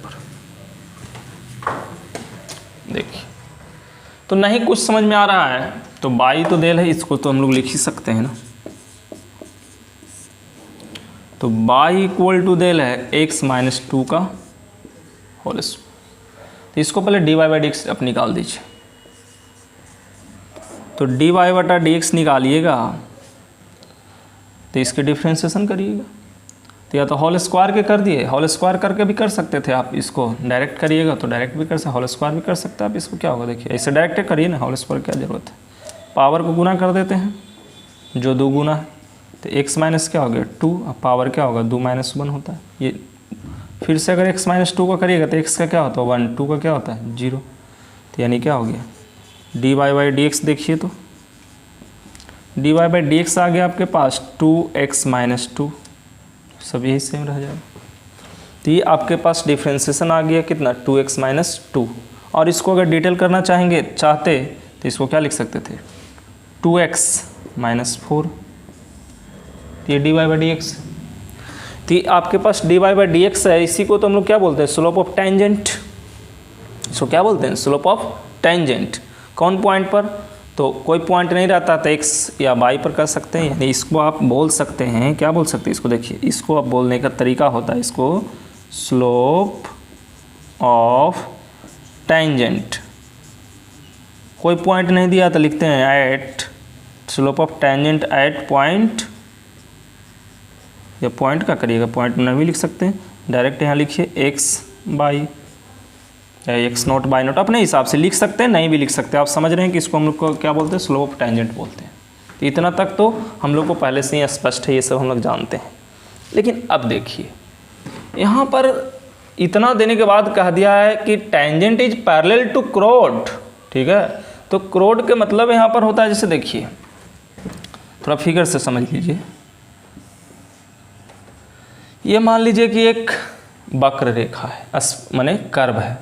देखिए तो नहीं कुछ समझ में आ रहा है तो y तो देल है, इसको तो हम लोग लिख ही सकते हैं ना। तो y इक्वल टू देल है x माइनस 2 का होल स्क्वायर, तो इसको पहले dy बाई डी एक्स आप निकाल दीजिए। तो dy बटा डी एक्स निकालिएगा तो इसके डिफ्रेंशिएशन करिएगा, तो या तो होल स्क्वायर के कर दिए, होल स्क्वायर करके भी कर सकते थे आप, इसको डायरेक्ट करिएगा तो डायरेक्ट भी कर सकते, होल स्क्वायर भी कर सकते हैं आप। इसको क्या होगा देखिए, ऐसे डायरेक्ट करिए ना, होल स्क्वायर क्या ज़रूरत है, पावर को गुना कर देते हैं, जो 2 गुना है तो x माइनस क्या हो गया 2, अब पावर क्या होगा 2 माइनस 1 होता है। ये फिर से अगर x माइनस 2 का करिएगा तो x का क्या होता है 1, 2 का क्या होता है 0, तो यानी क्या हो गया dy बाई डी एक्स। देखिए तो dy बाई डी एक्स आ गया आपके पास 2x माइनस 2, सब यही सेम रह जाएगा। तो ये आपके पास डिफ्रेंशिएशन आ गया कितना 2x माइनस 2, और इसको अगर डिटेल करना चाहते तो इसको क्या लिख सकते थे 2x माइनस 4, ये dy बाई डी एक्स। तो ये आपके पास dy बाई डी एक्स है, इसी को तो हम लोग क्या बोलते हैं स्लोप ऑफ टेंजेंट, इसको क्या बोलते हैं स्लोप ऑफ टेंजेंट। कौन पॉइंट पर, तो कोई पॉइंट नहीं रहता तो x या y पर कर सकते हैं, यानी इसको आप बोल सकते हैं, क्या बोल सकते हैं इसको, देखिए इसको आप बोलने का तरीका होता है, इसको स्लोप ऑफ टेंजेंट। कोई पॉइंट नहीं दिया तो लिखते हैं at slope of tangent at point, या पॉइंट का करिएगा, पॉइंट में भी लिख सकते हैं, डायरेक्ट यहाँ लिखिए x बाई या x नॉट बाई नॉट, अपने हिसाब से लिख सकते हैं, नहीं भी लिख सकते हैं। आप समझ रहे हैं कि इसको हम लोग को क्या बोलते हैं स्लोप ऑफ टेंजेंट बोलते हैं। तो इतना तक तो हम लोग को पहले से ही स्पष्ट है, ये सब हम लोग जानते हैं। लेकिन अब देखिए यहाँ पर इतना देने के बाद कह दिया है कि टेंजेंट इज पैरेलल टू क्रोड, ठीक है। तो क्रोड के मतलब यहाँ पर होता है, जैसे देखिए थोड़ा फिगर से समझ लीजिए, ये मान लीजिए कि एक वक्र रेखा है, माने कर्व है,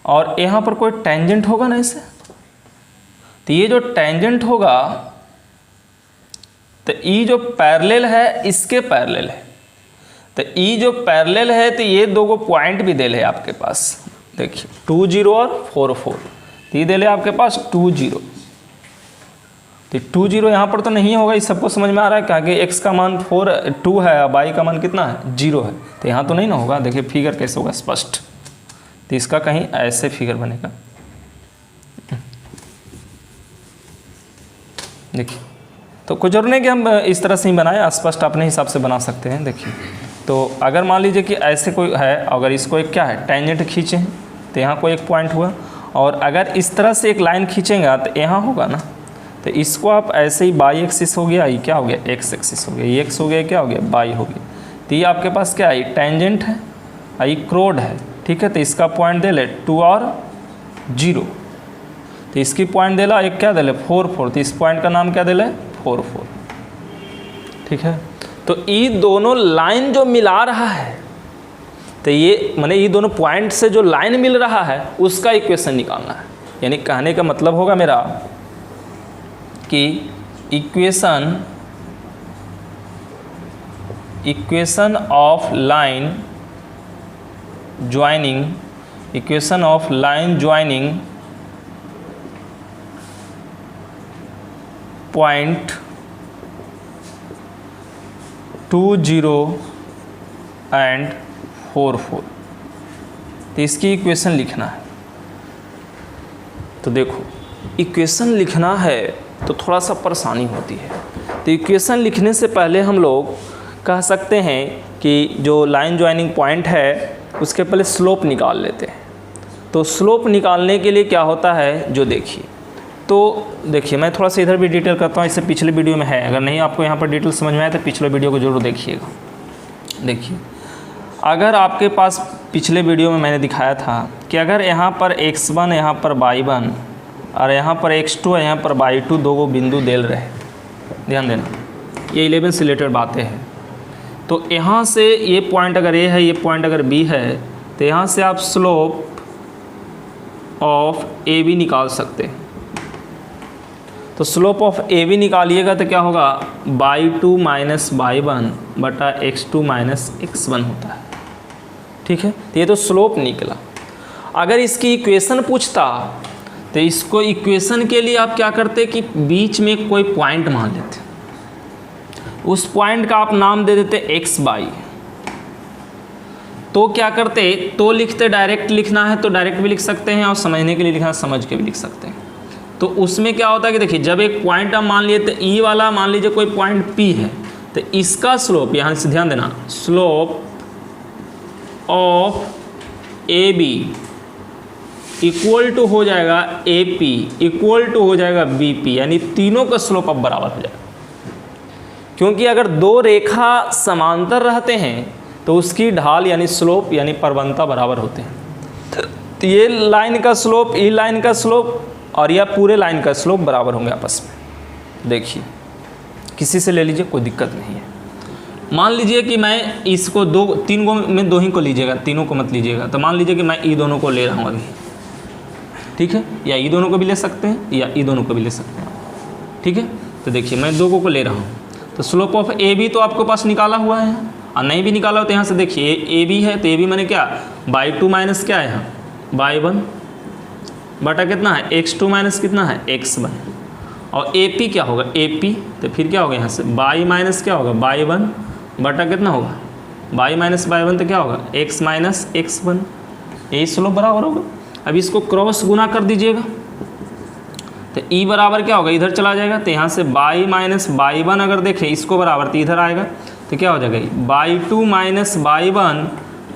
और यहाँ पर कोई टेंजेंट होगा ना इसे, तो ये जो टेंजेंट होगा तो ई जो पैरेलल है इसके पैरेलल है, तो ई जो पैरेलल है तो ये दो पॉइंट भी दे ले आपके पास, देखिए 2 0 और 4 4, तो ये दे ले आपके पास 2 0, तो 2 0 यहाँ पर तो नहीं होगा, इस सबको समझ में आ रहा है, क्या कि x का मान 2 है और y का मान कितना है 0 है, तो यहाँ तो नहीं ना होगा। देखिए फिगर कैसे होगा स्पष्ट, तो इसका कहीं ऐसे फिगर बनेगा, देखिए। तो कुछ जरूर नहीं कि हम इस तरह से ही बनाएं, स्पष्ट अपने हिसाब से बना सकते हैं। देखिए तो अगर मान लीजिए कि ऐसे कोई है, अगर इसको एक क्या है टेंजेंट खींचे हैं तो यहाँ कोई एक पॉइंट हुआ, और अगर इस तरह से एक लाइन खींचेंगे तो यहाँ होगा ना, तो इसको आप ऐसे ही बाई एक्सिस हो गया, ये क्या हो गया एक्स एक्सिस हो गया, ये एक्स हो गया, क्या हो गया बाई हो गया, तो ये आपके पास क्या है टेंजेंट है, ये क्रोड है, ठीक है। तो इसका पॉइंट दे ले 2 और 0, तो इसकी पॉइंट दे ला एक क्या दे ले 4 4, तो इस पॉइंट का नाम क्या दे ले 4 4, ठीक है। तो ये दोनों लाइन जो मिला रहा है, तो ये माने ये दोनों पॉइंट से जो लाइन मिल रहा है उसका इक्वेशन निकालना है, यानी कहने का मतलब होगा मेरा कि equation of line joining point 2 0 and 4 4, तो इसकी इक्वेशन लिखना है। तो देखो इक्वेशन लिखना है तो थोड़ा सा परेशानी होती है, तो इक्वेशन लिखने से पहले हम लोग कह सकते हैं कि जो लाइन ज्वाइनिंग पॉइंट है उसके पहले स्लोप निकाल लेते हैं। तो स्लोप निकालने के लिए क्या होता है जो देखिए, तो देखिए मैं थोड़ा सा इधर भी डिटेल करता हूँ, इससे पिछले वीडियो में है, अगर नहीं आपको यहाँ पर डिटेल समझ में आए तो पिछले वीडियो को जरूर देखिएगा। देखिए अगर आपके पास पिछले वीडियो में मैंने दिखाया था कि अगर यहाँ पर x1 यहाँ पर y1 और यहाँ पर x2 यहाँ पर y2 दो बिंदु दे रहे, ध्यान देना ये 11 से रिलेटेड बातें हैं। तो यहाँ से ये पॉइंट अगर A है, ये पॉइंट अगर B है, तो यहाँ से आप स्लोप ऑफ AB निकाल सकते हैं। तो स्लोप ऑफ AB निकालिएगा तो क्या होगा y2 माइनस y1 बटा x2 माइनस x1 होता है, ठीक है। तो ये तो स्लोप निकला। अगर इसकी इक्वेशन पूछता तो इसको इक्वेशन के लिए आप क्या करते कि बीच में कोई पॉइंट मान लेते, उस पॉइंट का आप नाम दे देते x बाई, तो क्या करते तो लिखते, डायरेक्ट लिखना है तो डायरेक्ट भी लिख सकते हैं और समझने के लिए लिखना है समझ के भी लिख सकते हैं। तो उसमें क्या होता है कि देखिए जब एक पॉइंट आप मान लिए तो ई वाला मान लीजिए कोई पॉइंट P है, तो इसका स्लोप यहाँ से ध्यान देना, slope of AB equal to हो जाएगा AP इक्वल टू हो जाएगा BP, यानी तीनों का स्लोप अब बराबर हो जाएगा। क्योंकि अगर दो रेखा समांतर रहते हैं तो उसकी ढाल यानी स्लोप यानी परवंता बराबर होते हैं। तो ये लाइन का स्लोप, ई लाइन का स्लोप और यह पूरे लाइन का स्लोप बराबर होंगे आपस में। देखिए किसी से ले लीजिए, कोई दिक्कत नहीं है। मान लीजिए कि मैं इसको तीन को में दो ही को लीजिएगा, तीनों को मत लीजिएगा। तो मान लीजिए कि मैं ई दोनों को ले रहा हूँ अभी, ठीक है, या ई दोनों को भी ले सकते हैं या ई दोनों को भी ले सकते हैं, ठीक है। तो देखिए मैं दो को ले रहा हूँ, तो स्लोप ऑफ ए बी तो आपके पास निकाला हुआ है, और नहीं भी निकाला हो तो यहाँ से देखिए ए बी है, तो ए बी मैंने क्या y2 माइनस क्या है यहाँ y1 बटा कितना है x2 माइनस कितना है x1, और ए पी क्या होगा AP, तो फिर क्या होगा यहाँ से y माइनस क्या होगा y1 बटा कितना होगा y माइनस y1, तो क्या होगा x माइनस x1, यही स्लोप बराबर होगा। अब इसको क्रॉस गुना कर दीजिएगा, तो ई बराबर क्या होगा इधर चला जाएगा, तो यहाँ से y माइनस y1 अगर देखें इसको बराबर तो इधर आएगा, तो क्या हो जाएगा y2 माइनस y1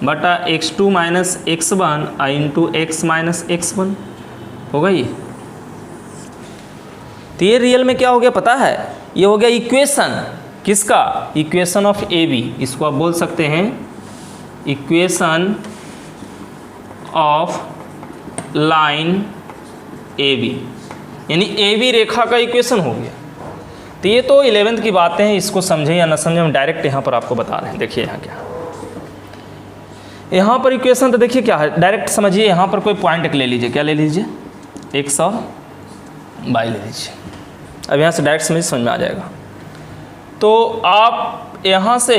बटा x2 minus x1 into x minus x1 होगा ये। तो ये रियल में क्या हो गया पता है, ये हो गया इक्वेशन किसका, इक्वेशन ऑफ ए बी। इसको आप बोल सकते हैं equation of line a b, यानी ए बी रेखा का इक्वेशन हो गया। तो ये तो 11th की बातें हैं, इसको समझें या ना समझें, हम डायरेक्ट यहाँ पर आपको बता रहे हैं। देखिए यहाँ क्या, यहाँ पर इक्वेशन तो देखिए क्या है, डायरेक्ट समझिए। यहाँ पर कोई पॉइंट ले लीजिए, क्या ले लीजिए, x और y ले लीजिए। अब यहाँ से डायरेक्ट समझ में आ जाएगा। तो आप यहाँ से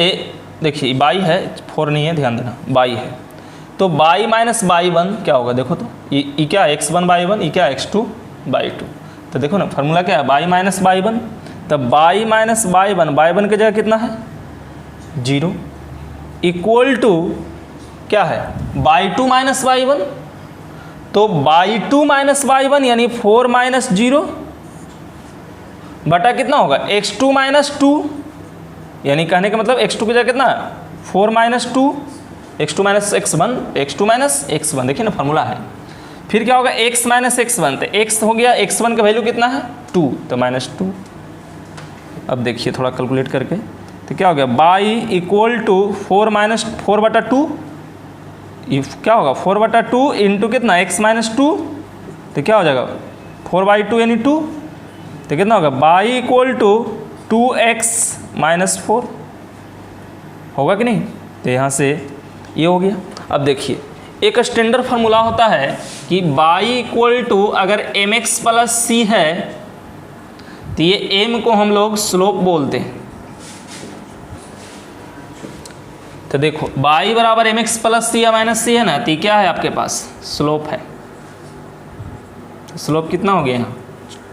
देखिए y है, 4 नहीं है, ध्यान देना, y है, तो y माइनस y1 क्या होगा, देखो तो ये क्या है, x1 y1, ये क्या है, x2 y2। तो देखो ना फार्मूला क्या है, y माइनस y1, तब y माइनस y1 की जगह कितना है 0, इक्वल टू क्या है y2 माइनस y1, तो y2 माइनस y1 यानी 4 माइनस 0 बटा कितना होगा x2 माइनस 2, यानी कहने का मतलब x2 की जगह कितना है 4 minus 2, x2 minus x1, x2 minus x1, देखिए ना फार्मूला है। फिर क्या होगा x माइनस x1, तो x हो गया, x1 का वैल्यू कितना है 2, तो माइनस 2। अब देखिए थोड़ा कैलकुलेट करके, तो क्या हो गया y इक्वल टू 4 माइनस 4 बटा 2, क्या होगा 4 बटा 2 इंटू कितना x माइनस 2, तो क्या हो जाएगा 4/2 यानी 2, तो कितना होगा y equal to 2x minus 4, होगा कि नहीं। तो यहाँ से ये हो गया। अब देखिए एक स्टैंडर्ड फार्मूला होता है कि y इक्वल टू अगर mx प्लस c है, तो ये m को हम लोग स्लोप बोलते हैं। तो देखो y बराबर mx प्लस c या माइनस c है ना, तो ये क्या है आपके पास स्लोप है। स्लोप कितना हो गया यहाँ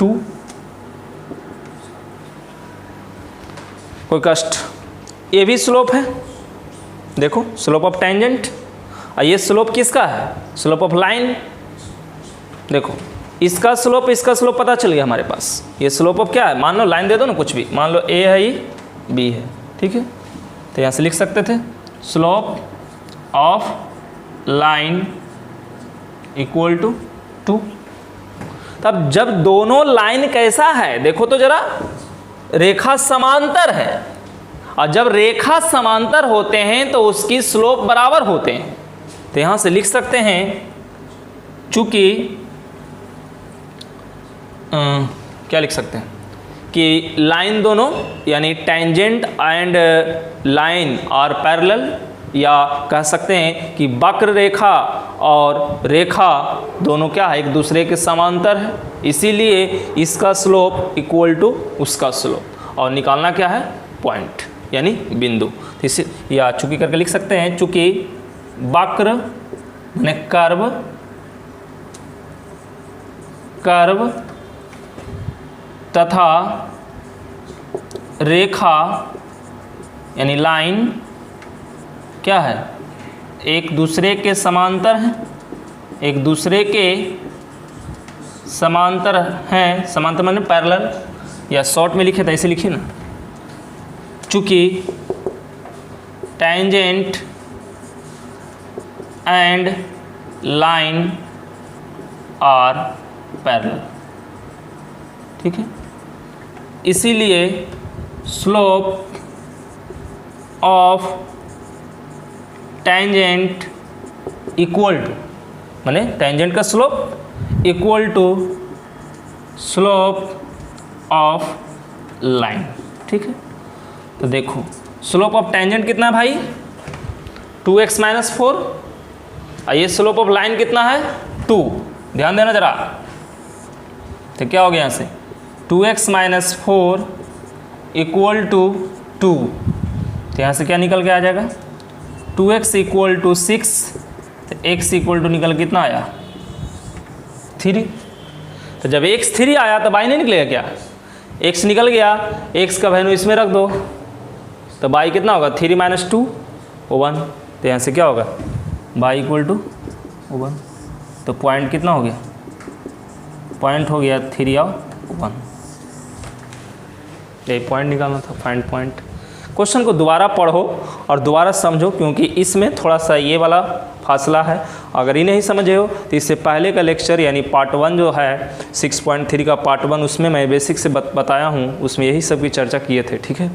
2। कोई कष्ट, ये भी स्लोप है, देखो स्लोप ऑफ टेंजेंट। और ये स्लोप किसका है, स्लोप ऑफ लाइन। देखो इसका स्लोप पता चल गया हमारे पास। ये स्लोप ऑफ क्या है, मान लो लाइन दे दो ना कुछ भी, मान लो ए है, ये बी है, ठीक है। तो यहाँ से लिख सकते थे slope of line equal to 2। तब जब दोनों लाइन कैसा है, देखो तो जरा, रेखा समांतर है, और जब रेखा समांतर होते हैं तो उसकी स्लोप बराबर होते हैं। तो यहाँ से लिख सकते हैं चूँकि क्या लिख सकते हैं कि लाइन दोनों यानी tangent and line are parallel, या कह सकते हैं कि वक्र रेखा और रेखा दोनों क्या है एक दूसरे के समांतर है, इसीलिए इसका स्लोप इक्वल टू उसका स्लोप, और निकालना क्या है पॉइंट यानी बिंदु। इसी या चूंकि करके लिख सकते हैं, चूंकि वक्र माने कर्व तथा रेखा यानी लाइन क्या है एक दूसरे के समांतर हैं, एक दूसरे के समांतर हैं, समांतर माने पैरेलल, या शॉर्ट में लिखे तो ऐसे लिखिए ना, चूँकि tangent and line are parallel, ठीक है। इसीलिए slope of tangent equal to, माने टेंजेंट का slope equal to slope of line, ठीक है। तो देखो स्लोप ऑफ टेंजेंट कितना है भाई 2x माइनस 4, और ये स्लोप ऑफ लाइन कितना है 2, ध्यान देना जरा। तो क्या हो गया यहाँ से 2x माइनस 4 इक्वल टू 2, तो यहाँ से क्या निकल के आ जाएगा 2x इक्वल टू 6, तो x इक्वल टू निकल कितना आया 3। तो जब x 3 आया तो y नहीं निकलेगा क्या, x निकल गया, x का वैल्यू इसमें रख दो, तो y कितना होगा 3 माइनस 2 1, तो यहाँ से क्या होगा y इक्वल टू 1। तो पॉइंट कितना हो गया, पॉइंट हो गया 3 और 1, ये पॉइंट निकालना था, फाइंड पॉइंट। क्वेश्चन को दोबारा पढ़ो और दोबारा समझो, क्योंकि इसमें थोड़ा सा ये वाला फासला है। अगर ये नहीं समझे हो तो इससे पहले का लेक्चर यानी पार्ट 1 जो है 6.3 का पार्ट 1, उसमें मैं बेसिक से बताया हूँ, उसमें यही सब की चर्चा किए थे, ठीक है।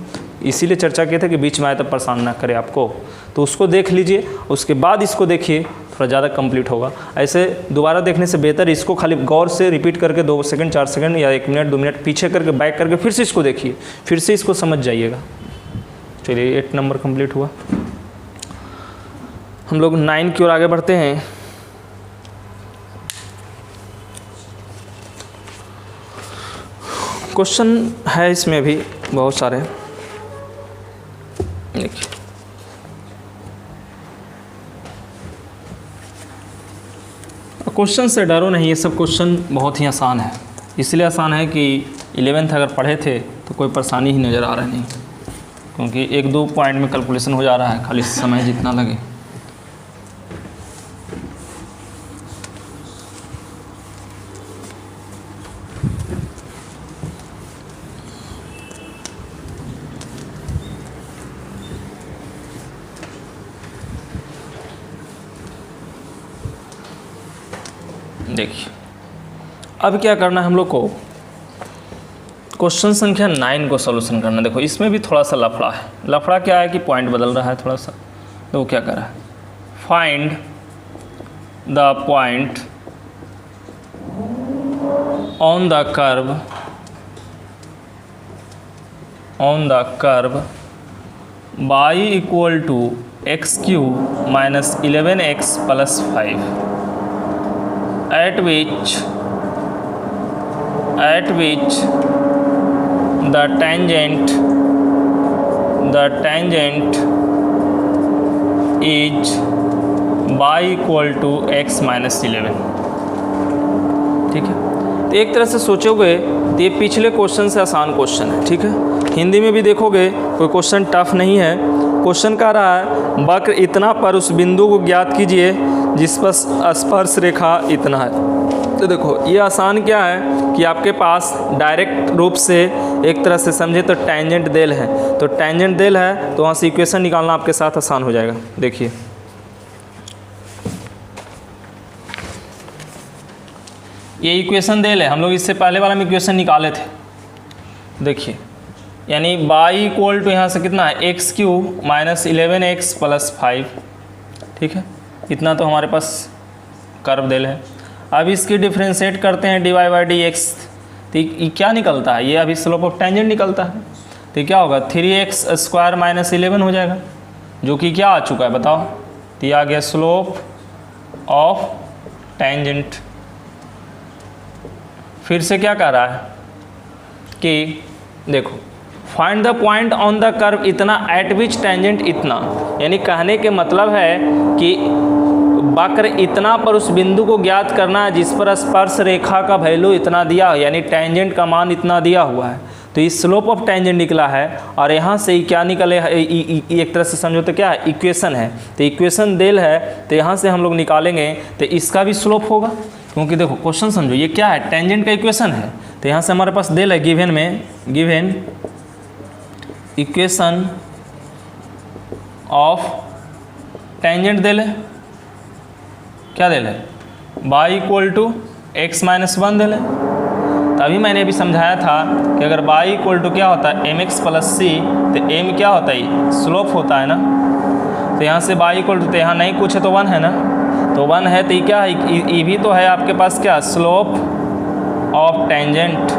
इसीलिए चर्चा किए थे कि बीच में आए तो परेशान ना करे आपको, तो उसको देख लीजिए, उसके बाद इसको देखिए, थोड़ा ज़्यादा कंप्लीट होगा। ऐसे दोबारा देखने से बेहतर इसको खाली गौर से रिपीट करके 2 सेकंड 4 सेकंड या 1 मिनट 2 मिनट पीछे करके बैक करके फिर से इसको देखिए, फिर से इसको समझ जाइएगा। चलिए 8 नंबर कंप्लीट हुआ। हम लोग 9 की ओर आगे बढ़ते हैं। क्वेश्चन है इसमें भी बहुत सारे, देखिए क्वेश्चन से डरो नहीं, ये सब क्वेश्चन बहुत ही आसान है। इसलिए आसान है कि 11th अगर पढ़े थे तो कोई परेशानी ही नज़र आ रहा नहीं, क्योंकि 1-2 पॉइंट में कैलकुलेशन हो जा रहा है, खाली समय जितना लगे। देखिए अब क्या करना है हम लोग को, क्वेश्चन संख्या 9 को सॉल्यूशन करना। देखो इसमें भी थोड़ा सा लफड़ा है। लफड़ा क्या है कि पॉइंट बदल रहा है थोड़ा सा। तो क्या कर रहा है, find the point on the curve y equal to x³ minus 11x plus 5 at which the tangent is y equal to x minus 11। ठीक है, तो एक तरह से सोचोगे तो ये पिछले क्वेश्चन से आसान क्वेश्चन है। ठीक है, हिंदी में भी देखोगे कोई क्वेश्चन टफ नहीं है। क्वेश्चन कह रहा है वक्र इतना पर उस बिंदु को ज्ञात कीजिए जिस पर स्पर्श रेखा इतना है। तो देखो ये आसान क्या है कि आपके पास डायरेक्ट रूप से एक तरह से समझे तो टेंजेंट देल है, तो टेंजेंट देल है तो वहाँ से इक्वेशन निकालना आपके साथ आसान हो जाएगा। देखिए ये इक्वेशन देल है, हम लोग इससे पहले वाला में इक्वेशन निकाले थे। देखिए यानी y इक्वल टू यहाँ से कितना है x³ माइनस 11x प्लस 5। ठीक है, इतना तो हमारे पास कर्व देल है। अब इसकी डिफ्रेंशिएट करते हैं dy/dx, तो ये क्या निकलता है, ये अभी स्लोप ऑफ टेंजेंट निकलता है। तो क्या होगा 3x² माइनस 11 हो जाएगा, जो कि क्या आ चुका है बताओ, तो ये आ गया स्लोप ऑफ टेंजेंट। फिर से क्या कह रहा है कि देखो find the point on the curve इतना एट विच टेंजेंट इतना, यानी कहने के मतलब है कि वक्र इतना पर उस बिंदु को ज्ञात करना है जिस पर स्पर्श रेखा का वैल्यू इतना दिया, यानी टेंजेंट का मान इतना दिया हुआ है। तो ये स्लोप ऑफ टेंजेंट निकला है और यहाँ से क्या निकले, एक तरह से समझो तो क्या है इक्वेशन है। तो इक्वेशन देल है तो यहाँ से हम लोग निकालेंगे तो इसका भी स्लोप होगा, क्योंकि देखो क्वेश्चन समझो ये क्या है, टेंजेंट का इक्वेशन है। तो यहाँ से हमारे पास देल है गिवन में, गिवन इक्वेशन ऑफ टेंजेंट देल है, क्या देल है y equal to x minus 1 देल है। तभी मैंने अभी समझाया था कि अगर y इक्वल टू क्या होता है mx प्लस c, तो m क्या होता है स्लोप होता है ना। तो यहाँ से y इक्वल टू, तो यहाँ नहीं कुछ है तो 1 है ना, तो 1 है तो ये क्या है, ये भी तो है आपके पास क्या स्लोप ऑफ टेंजेंट।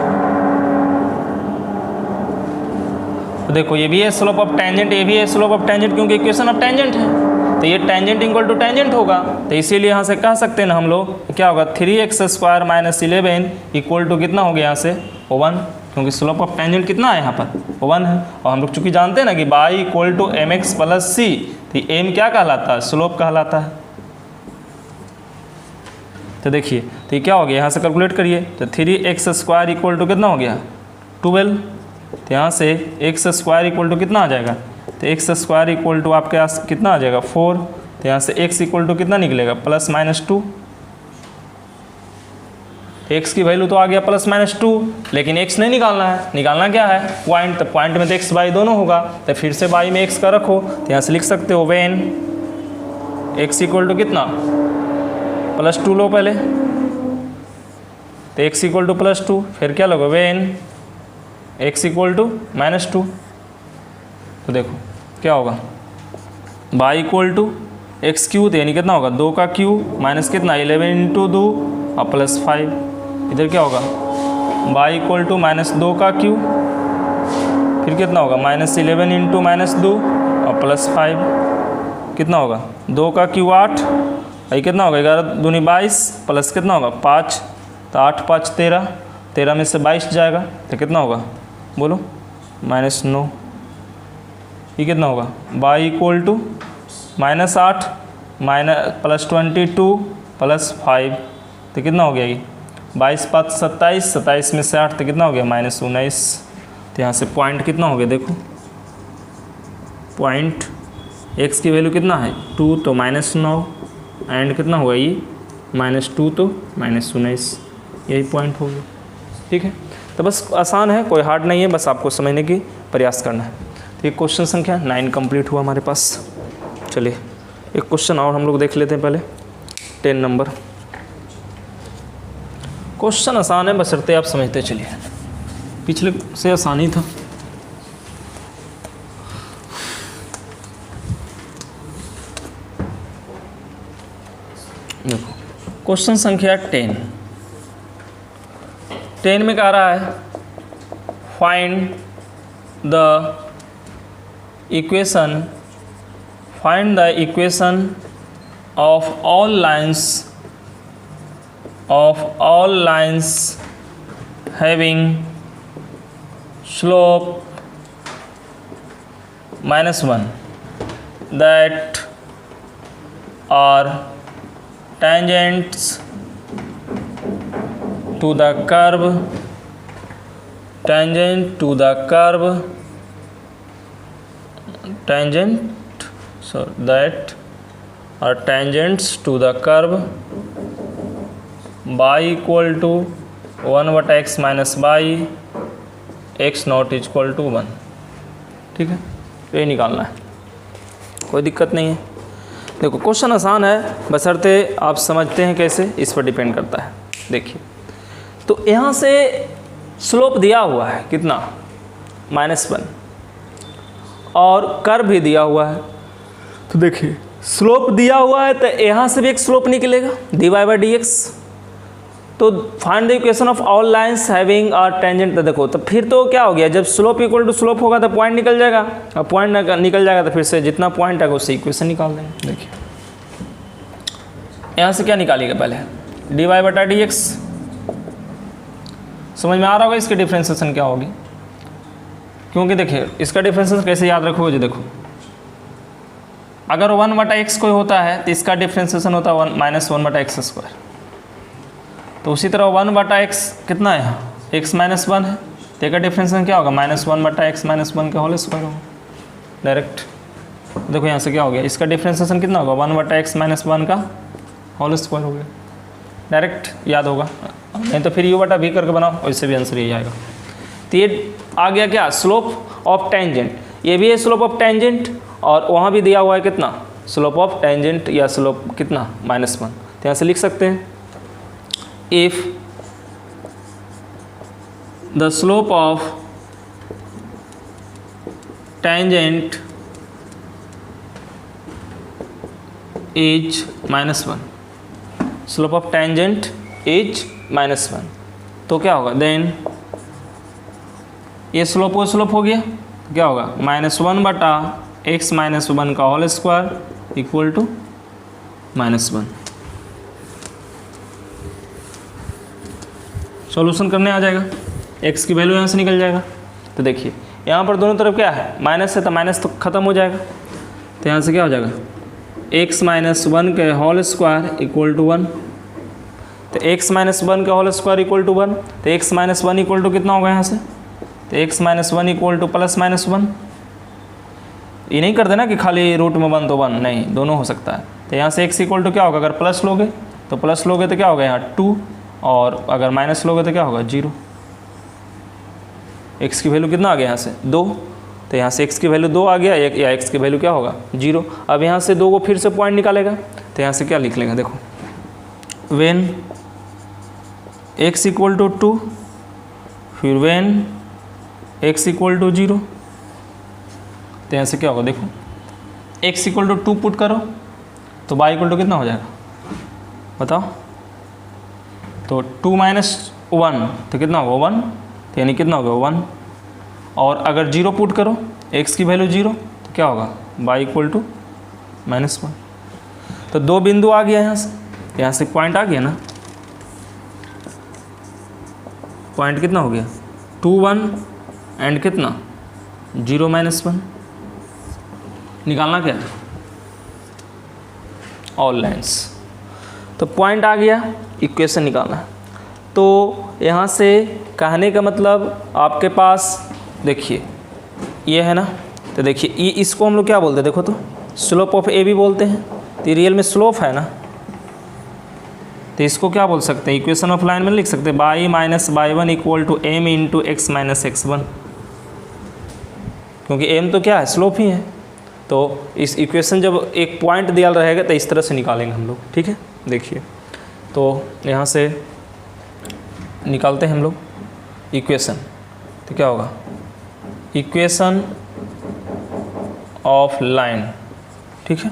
तो देखो ये भी है स्लोप ऑफ टेंजेंट, ये भी है स्लोप ऑफ टेंजेंट, क्योंकि इक्वेशन ऑफ टेंजेंट है। तो ये टेंजेंट इक्वल टू टेंजेंट होगा, तो इसीलिए यहाँ से कह सकते हैं ना हम लोग क्या होगा 3x² माइनस 11 इक्वल टू कितना हो गया यहाँ से 1, क्योंकि स्लोप ऑफ टेंजेंट कितना है यहाँ पर 1 है। और हम लोग चूँकि जानते हैं ना कि y equal to mx plus c, तो m क्या कहलाता है स्लोप कहलाता है। तो देखिए तो ये क्या हो गया, यहाँ से कैलकुलेट करिए तो 3x² इक्वल टू कितना हो गया 12। तो यहाँ से x² इक्वल टू कितना आ जाएगा, तो x² इक्वल टू आपके पास कितना आ जाएगा 4। तो यहाँ से x इक्वल टू कितना निकलेगा प्लस माइनस 2। x की वैल्यू तो आ गया प्लस माइनस 2, लेकिन x नहीं निकालना है, निकालना क्या है पॉइंट। तो पॉइंट में तो x y दोनों होगा, तो फिर से y में x का रखो। तो यहाँ से लिख सकते हो वेन x इक्वल टू कितना प्लस 2 लो पहले, तो x इक्वल टू प्लस 2, फिर क्या लोगे when x equal to minus 2। तो देखो क्या होगा y equal to x cube, तो यानी कितना होगा 2 का क्यू माइनस कितना 11 इंटू 2 और प्लस 5। इधर क्या होगा y इक्वल टू माइनस 2 का क्यू, फिर कितना होगा माइनस 11 इंटू माइनस 2 और प्लस 5। कितना होगा 2 का क्यू 8, ये कितना होगा 11 दूनी 22 प्लस कितना होगा 5, तो 8 5 13, 13 में से 22 जाएगा तो कितना होगा बोलो माइनस 9। ये कितना होगा y equal to minus 8 minus plus 22 plus 5, तो कितना हो गया ये 22 5 27, 27 में से 8 तो कितना हो गया माइनस 19। तो यहाँ से पॉइंट कितना हो गया देखो, पॉइंट x की वैल्यू कितना है 2 तो माइनस 9 एंड कितना हुआ ये माइनस 2 तो माइनस 19, यही पॉइंट हो गया। ठीक है, तो बस आसान है, कोई हार्ड नहीं है, बस आपको समझने की प्रयास करना है। तो ये क्वेश्चन संख्या 9 कंप्लीट हुआ हमारे पास। चलिए एक क्वेश्चन और हम लोग देख लेते हैं पहले 10 नंबर। क्वेश्चन आसान है बशर्ते आप समझते चलिए, पिछले से आसान ही था। देखो क्वेश्चन संख्या 10 में कह रहा है find the equation of all lines having slope -1 that are tangents to the curve that are tangents to the curve y equal to 1/x minus y, x not equal to 1। ठीक है, ये निकालना है, कोई दिक्कत नहीं है। देखो क्वेश्चन आसान है बशर्ते आप समझते हैं कैसे, इस पर डिपेंड करता है। देखिए तो यहाँ से स्लोप दिया हुआ है कितना -1 और कर्व भी दिया हुआ है। तो देखिए स्लोप दिया हुआ है तो यहाँ से भी एक स्लोप निकलेगा dy/dx। तो find the equation of all lines having a tangent. तो देखो तो फिर तो क्या हो गया, जब स्लोप इक्वल टू स्लोप होगा तो पॉइंट निकल जाएगा, और पॉइंट निकल जाएगा तो फिर से जितना पॉइंट है उससे इक्वेशन निकाल देंगे। देखिए यहाँ से क्या निकालिएगा पहले dy/dx, समझ में आ रहा होगा इसकी डिफ्रेंसिएशन क्या होगी, क्योंकि देखिए इसका डिफ्रेंसिएशन कैसे याद रखोगे जो देखो अगर 1/x कोई होता है तो इसका डिफ्रेंसिएशन होता है -1/x²। तो उसी तरह 1/x कितना है यहाँ x - 1 है, तो इसका डिफ्रेंसिएशन क्या होगा -1/x - 1 का होल स्क्वायर होगा डायरेक्ट। देखो यहाँ से क्या हो गया, इसका डिफ्रेंसिएशन कितना होगा 1/x - 1 का होल स्क्वायर हो गया, डायरेक्ट याद होगा। नहीं तो फिर u/v करके बनाओ, वैसे भी आंसर यही आएगा। तो ये आ गया क्या स्लोप ऑफ टेंजेंट, ये भी है स्लोप ऑफ टेंजेंट और वहाँ भी दिया हुआ है कितना स्लोप ऑफ टेंजेंट या स्लोप कितना -1। तो यहाँ से लिख सकते हैं if the slope of tangent is -1, slope of tangent is -1, तो क्या होगा देन ये स्लोप वो स्लोप हो गया, क्या होगा -1/x - 1 का whole square equal to -1। Solution करने आ जाएगा, x की वैल्यू यहाँ से निकल जाएगा। तो देखिए यहाँ पर दोनों तरफ क्या है माइनस है, तो माइनस तो ख़त्म हो जाएगा। तो यहाँ से क्या हो जाएगा x - 1 के होल स्क्वायर इक्वल टू 1। तो x - 1 का होल स्क्वायर इक्वल टू 1, तो x - 1 इक्वल टू कितना होगा यहाँ से, तो x - 1 इक्वल टू +-1। ये नहीं कर देना कि खाली रूट में 1 तो 1, नहीं दोनों हो सकता है। तो यहाँ से x इक्वल टू क्या होगा, अगर प्लस लोगे तो प्लस लोगे तो क्या होगा यहाँ 2, और अगर माइनस लोगे तो क्या होगा 0। x की वैल्यू कितना आ गया यहाँ से 2, तो यहाँ से x की वैल्यू 2 आ गया, या x की वैल्यू क्या होगा 0। अब यहाँ से 2 को फिर से पॉइंट निकालेगा, तो यहाँ से क्या लिख लेगा देखो व्हेन x इक्वल टू 2, फिर व्हेन x इक्वल टू 0। तो यहाँ से क्या होगा देखो x इक्वल टू 2 पुट करो, तो y इक्वल टू कितना हो जाएगा बताओ। तो 2 - 1 तो कितना होगा 1, तो यानी कितना होगा 1। और अगर 0 पुट करो, x की वैल्यू 0, तो क्या होगा y इक्वल टू -1। तो 2 बिंदु आ गया यहाँ से पॉइंट आ गया ना। पॉइंट कितना हो गया 2 1 एंड कितना 0 -1। निकालना क्या है ऑल लाइन्स। तो पॉइंट आ गया, इक्वेशन निकालना है। तो यहाँ से कहने का मतलब आपके पास देखिए ये है ना, तो देखिए ये इसको हम लोग क्या बोलते हैं देखो तो स्लोप ऑफ ए भी बोलते हैं। तो रियल में स्लोप है ना, तो इसको क्या बोल सकते हैं इक्वेशन ऑफ लाइन में लिख सकते हैं y - y1 equal to m into x - x1, क्योंकि m तो क्या है स्लोप ही है। तो इस इक्वेशन जब एक पॉइंट दिया रहेगा तो इस तरह से निकालेंगे हम लोग, ठीक है। देखिए तो यहाँ से निकालते हैं हम लोग इक्वेशन, तो क्या होगा इक्वेशन ऑफ लाइन, ठीक है।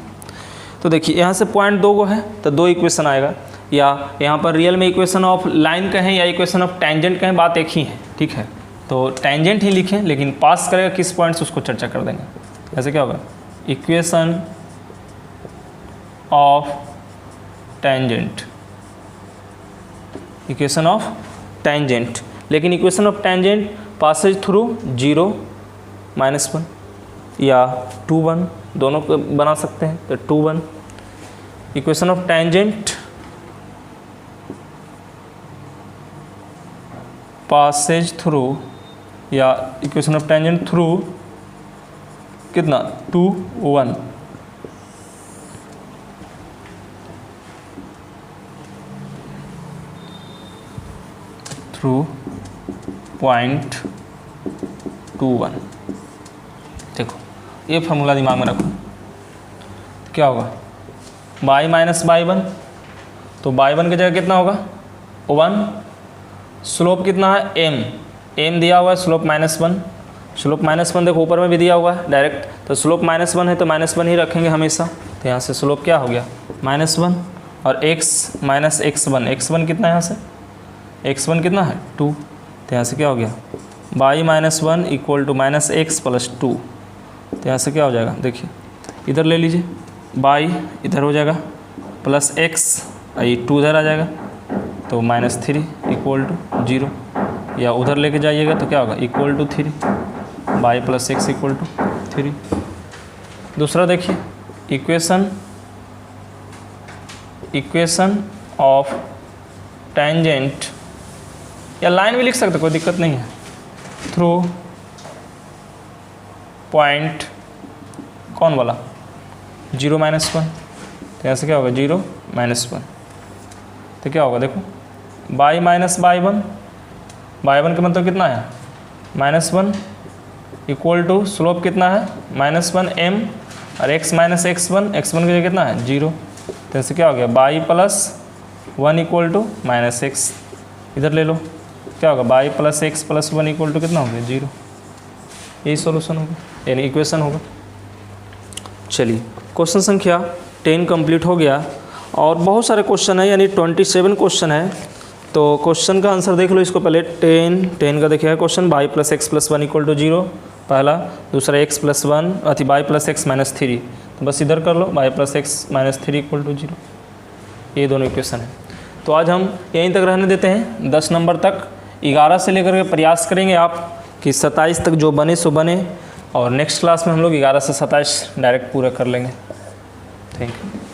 तो देखिए यहाँ से पॉइंट 2 को है तो 2 इक्वेशन आएगा, या यहाँ पर रियल में इक्वेशन ऑफ लाइन कहें या इक्वेशन ऑफ टेंजेंट कहें, बात एक ही है, ठीक है। तो टेंजेंट ही लिखें, लेकिन पास करेगा किस पॉइंट से उसको चर्चा कर देंगे। ऐसे क्या होगा equation of tangent, equation of tangent. लेकिन equation of tangent passes through 0 -1 या 2 1 दोनों को बना सकते हैं। तो 2 1 equation of tangent passes through या इक्वेशन ऑफ टेंजेंट थ्रू कितना 2 1 थ्रू पॉइंट 2 1। देखो ये फार्मूला दिमाग में रखो, क्या होगा y - y1, तो y1 की जगह कितना होगा 1। स्लोप कितना है m दिया हुआ है, स्लोप -1। स्लोप -1 देखो ऊपर में भी दिया हुआ है डायरेक्ट, तो स्लोप -1 है तो -1 ही रखेंगे हमेशा। तो यहाँ से स्लोप क्या हो गया -1 और x - x1, x1 कितना है यहाँ से x1 कितना है 2, तो यहाँ से क्या हो गया y - 1 इक्वल टू -x + 2। तो यहाँ से क्या हो जाएगा देखिए इधर ले लीजिए y इधर हो जाएगा प्लस x, ये 2 इधर आ जाएगा, तो -3 इक्वल टू 0, या उधर लेके जाइएगा तो क्या होगा equal to 3, y + x equal to 3। दूसरा देखिए इक्वेशन ऑफ टेंजेंट, या लाइन भी लिख सकते कोई दिक्कत नहीं है, थ्रू पॉइंट कौन वाला 0 -1। तो ऐसे क्या होगा 0 -1, तो क्या होगा देखो y - y1 का मतलब कितना है -1 इक्वल टू स्लोप कितना है -1 m और x - x1 की जगह कितना है 0। तो ऐसे क्या हो गया y + 1 इक्वल टू -x, इधर ले लो क्या होगा y + x + 1 इक्वल टू कितना हो गया 0। यही सॉल्यूशन होगा, यानी इक्वेशन होगा। चलिए क्वेश्चन संख्या 10 कंप्लीट हो गया, और बहुत सारे क्वेश्चन है, यानी 27 क्वेश्चन है। तो क्वेश्चन का आंसर देख लो इसको पहले। 10 का देखिए question y + x + 1 equal to 0 पहला, दूसरा x + 1 y + x - 3, तो बस इधर कर लो y + x - 3 इक्वल टू 0, ये दोनों इक्वेशन है। तो आज हम यहीं तक रहने देते हैं, 10 नंबर तक। 11 से लेकर के प्रयास करेंगे आप कि 27 तक जो बने सो बने, और नेक्स्ट क्लास में हम लोग 11 से 27 डायरेक्ट पूरा कर लेंगे। Thank you.